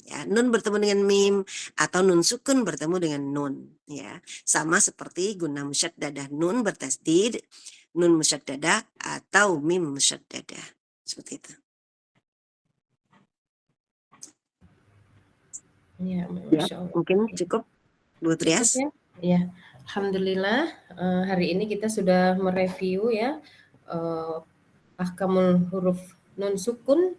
[SPEAKER 4] Ya, nun bertemu dengan mim atau nun sukun bertemu dengan nun. Ya, sama seperti guna musyaddadah, nun bertasdid, nun musyaddadah atau mim musyaddadah. Seperti itu.
[SPEAKER 2] Ya,
[SPEAKER 4] Ya,
[SPEAKER 2] Masya Allah.
[SPEAKER 4] mungkin cukup Bu
[SPEAKER 2] Cukup
[SPEAKER 4] Trias.
[SPEAKER 2] ya? Ya, Alhamdulillah hari ini kita sudah mereview ya ahkamul huruf nun sukun,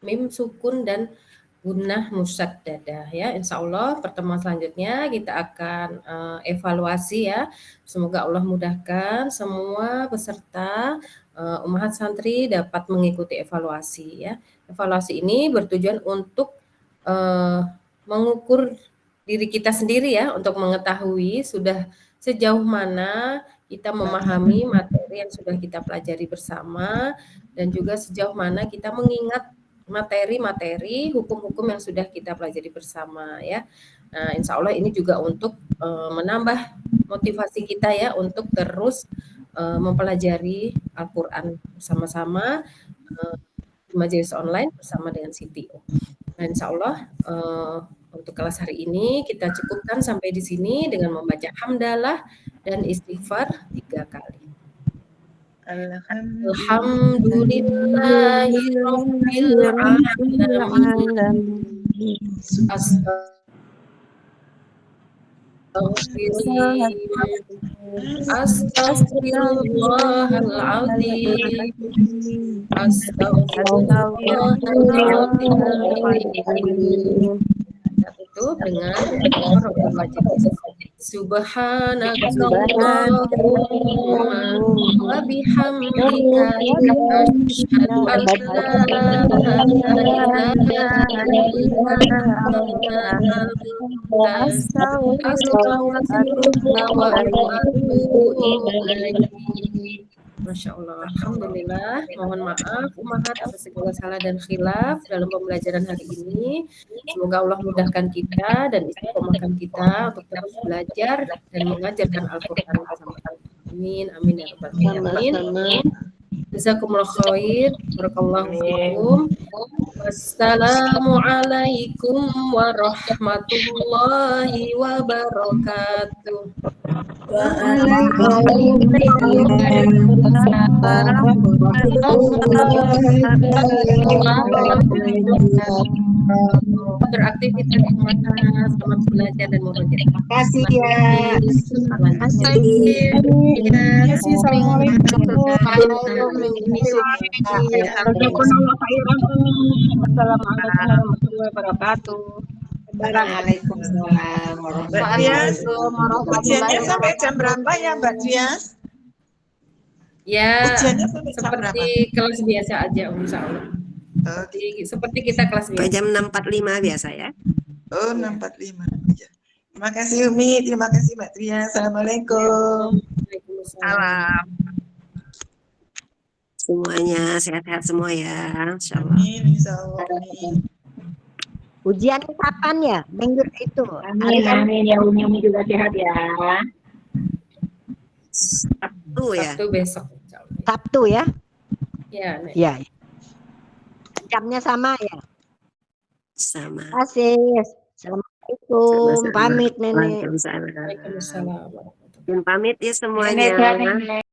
[SPEAKER 2] mim sukun dan gunnah musyaddadah ya. Insya Allah pertemuan selanjutnya kita akan evaluasi ya. Semoga Allah mudahkan semua peserta Ummahat Santri dapat mengikuti evaluasi ya. Evaluasi ini bertujuan untuk mengukur diri kita sendiri ya, untuk mengetahui sudah sejauh mana kita memahami materi yang sudah kita pelajari bersama dan juga sejauh mana kita mengingat materi-materi hukum-hukum yang sudah kita pelajari bersama ya. Nah, insya Allah ini juga untuk menambah motivasi kita ya untuk terus mempelajari Al-Quran bersama-sama di majelis online bersama dengan CTO. Nah, insya Allah untuk kelas hari ini kita cukupkan sampai di sini dengan membaca hamdalah dan istighfar 3 kali. Alhamdulillahirabbil alamin. Astaghfirullahaladzim. Astaghfirullahaladzim. Tutup dengan Subhanakallahumma wa bihamdika asyhadu an la Masya Allah, Alhamdulillah. Mohon maaf Ummahat atas segala salah dan khilaf dalam pembelajaran hari ini. Semoga Allah mudahkan kita dan istiqomahkan kita untuk terus belajar dan mengajarkan Al-Quran bersama. Amin, amin ya rabbal alamin. Jazakumullah khair. Barakallahu fikum. Wassalamualaikum warahmatullahi wabarakatuh. Beraktivitas semuanya, selamat belajar dan murojaah.
[SPEAKER 6] Terima kasih ya.
[SPEAKER 2] Terima kasih.
[SPEAKER 6] Assalamualaikum warahmatullahi wabarakatuh.
[SPEAKER 8] Waalaikumsalam
[SPEAKER 3] Mbak Dias,
[SPEAKER 8] warahmatullahi
[SPEAKER 3] ujiannya
[SPEAKER 8] wabarakatuh.
[SPEAKER 3] sampai jam berapa ya Mbak Dias?
[SPEAKER 2] Ya,
[SPEAKER 3] Ujiannya sampai jam berapa?
[SPEAKER 2] seperti kelas biasa aja, insya Allah. Seperti kita kelas
[SPEAKER 4] Sampai
[SPEAKER 2] biasa.
[SPEAKER 4] jam 6.45 biasa ya.
[SPEAKER 3] Oh, 6.45. Ya. Terima kasih Umi, terima kasih Mbak Tria. Assalamualaikum.
[SPEAKER 2] Waalaikumsalam.
[SPEAKER 4] Semuanya sehat-sehat semua ya. Insyaallah.
[SPEAKER 3] Amin, insya Allah. Amin.
[SPEAKER 6] Ujian kapan ya? Minggu itu.
[SPEAKER 8] Amin ya Umi juga sehat ya.
[SPEAKER 4] Sabtu ya.
[SPEAKER 2] Sabtu besok. Insya Allah.
[SPEAKER 6] Sabtu ya?
[SPEAKER 2] Ya, Nek.
[SPEAKER 6] Ya. Jamnya sama ya?
[SPEAKER 4] Sama.
[SPEAKER 6] Terima kasih. Assalamualaikum.
[SPEAKER 4] Sama-sama.
[SPEAKER 6] Pamit Nenek.
[SPEAKER 4] Waalaikumsalam.
[SPEAKER 2] Waalaikumsalam.
[SPEAKER 4] Dan pamit ya semuanya.
[SPEAKER 8] Nenek,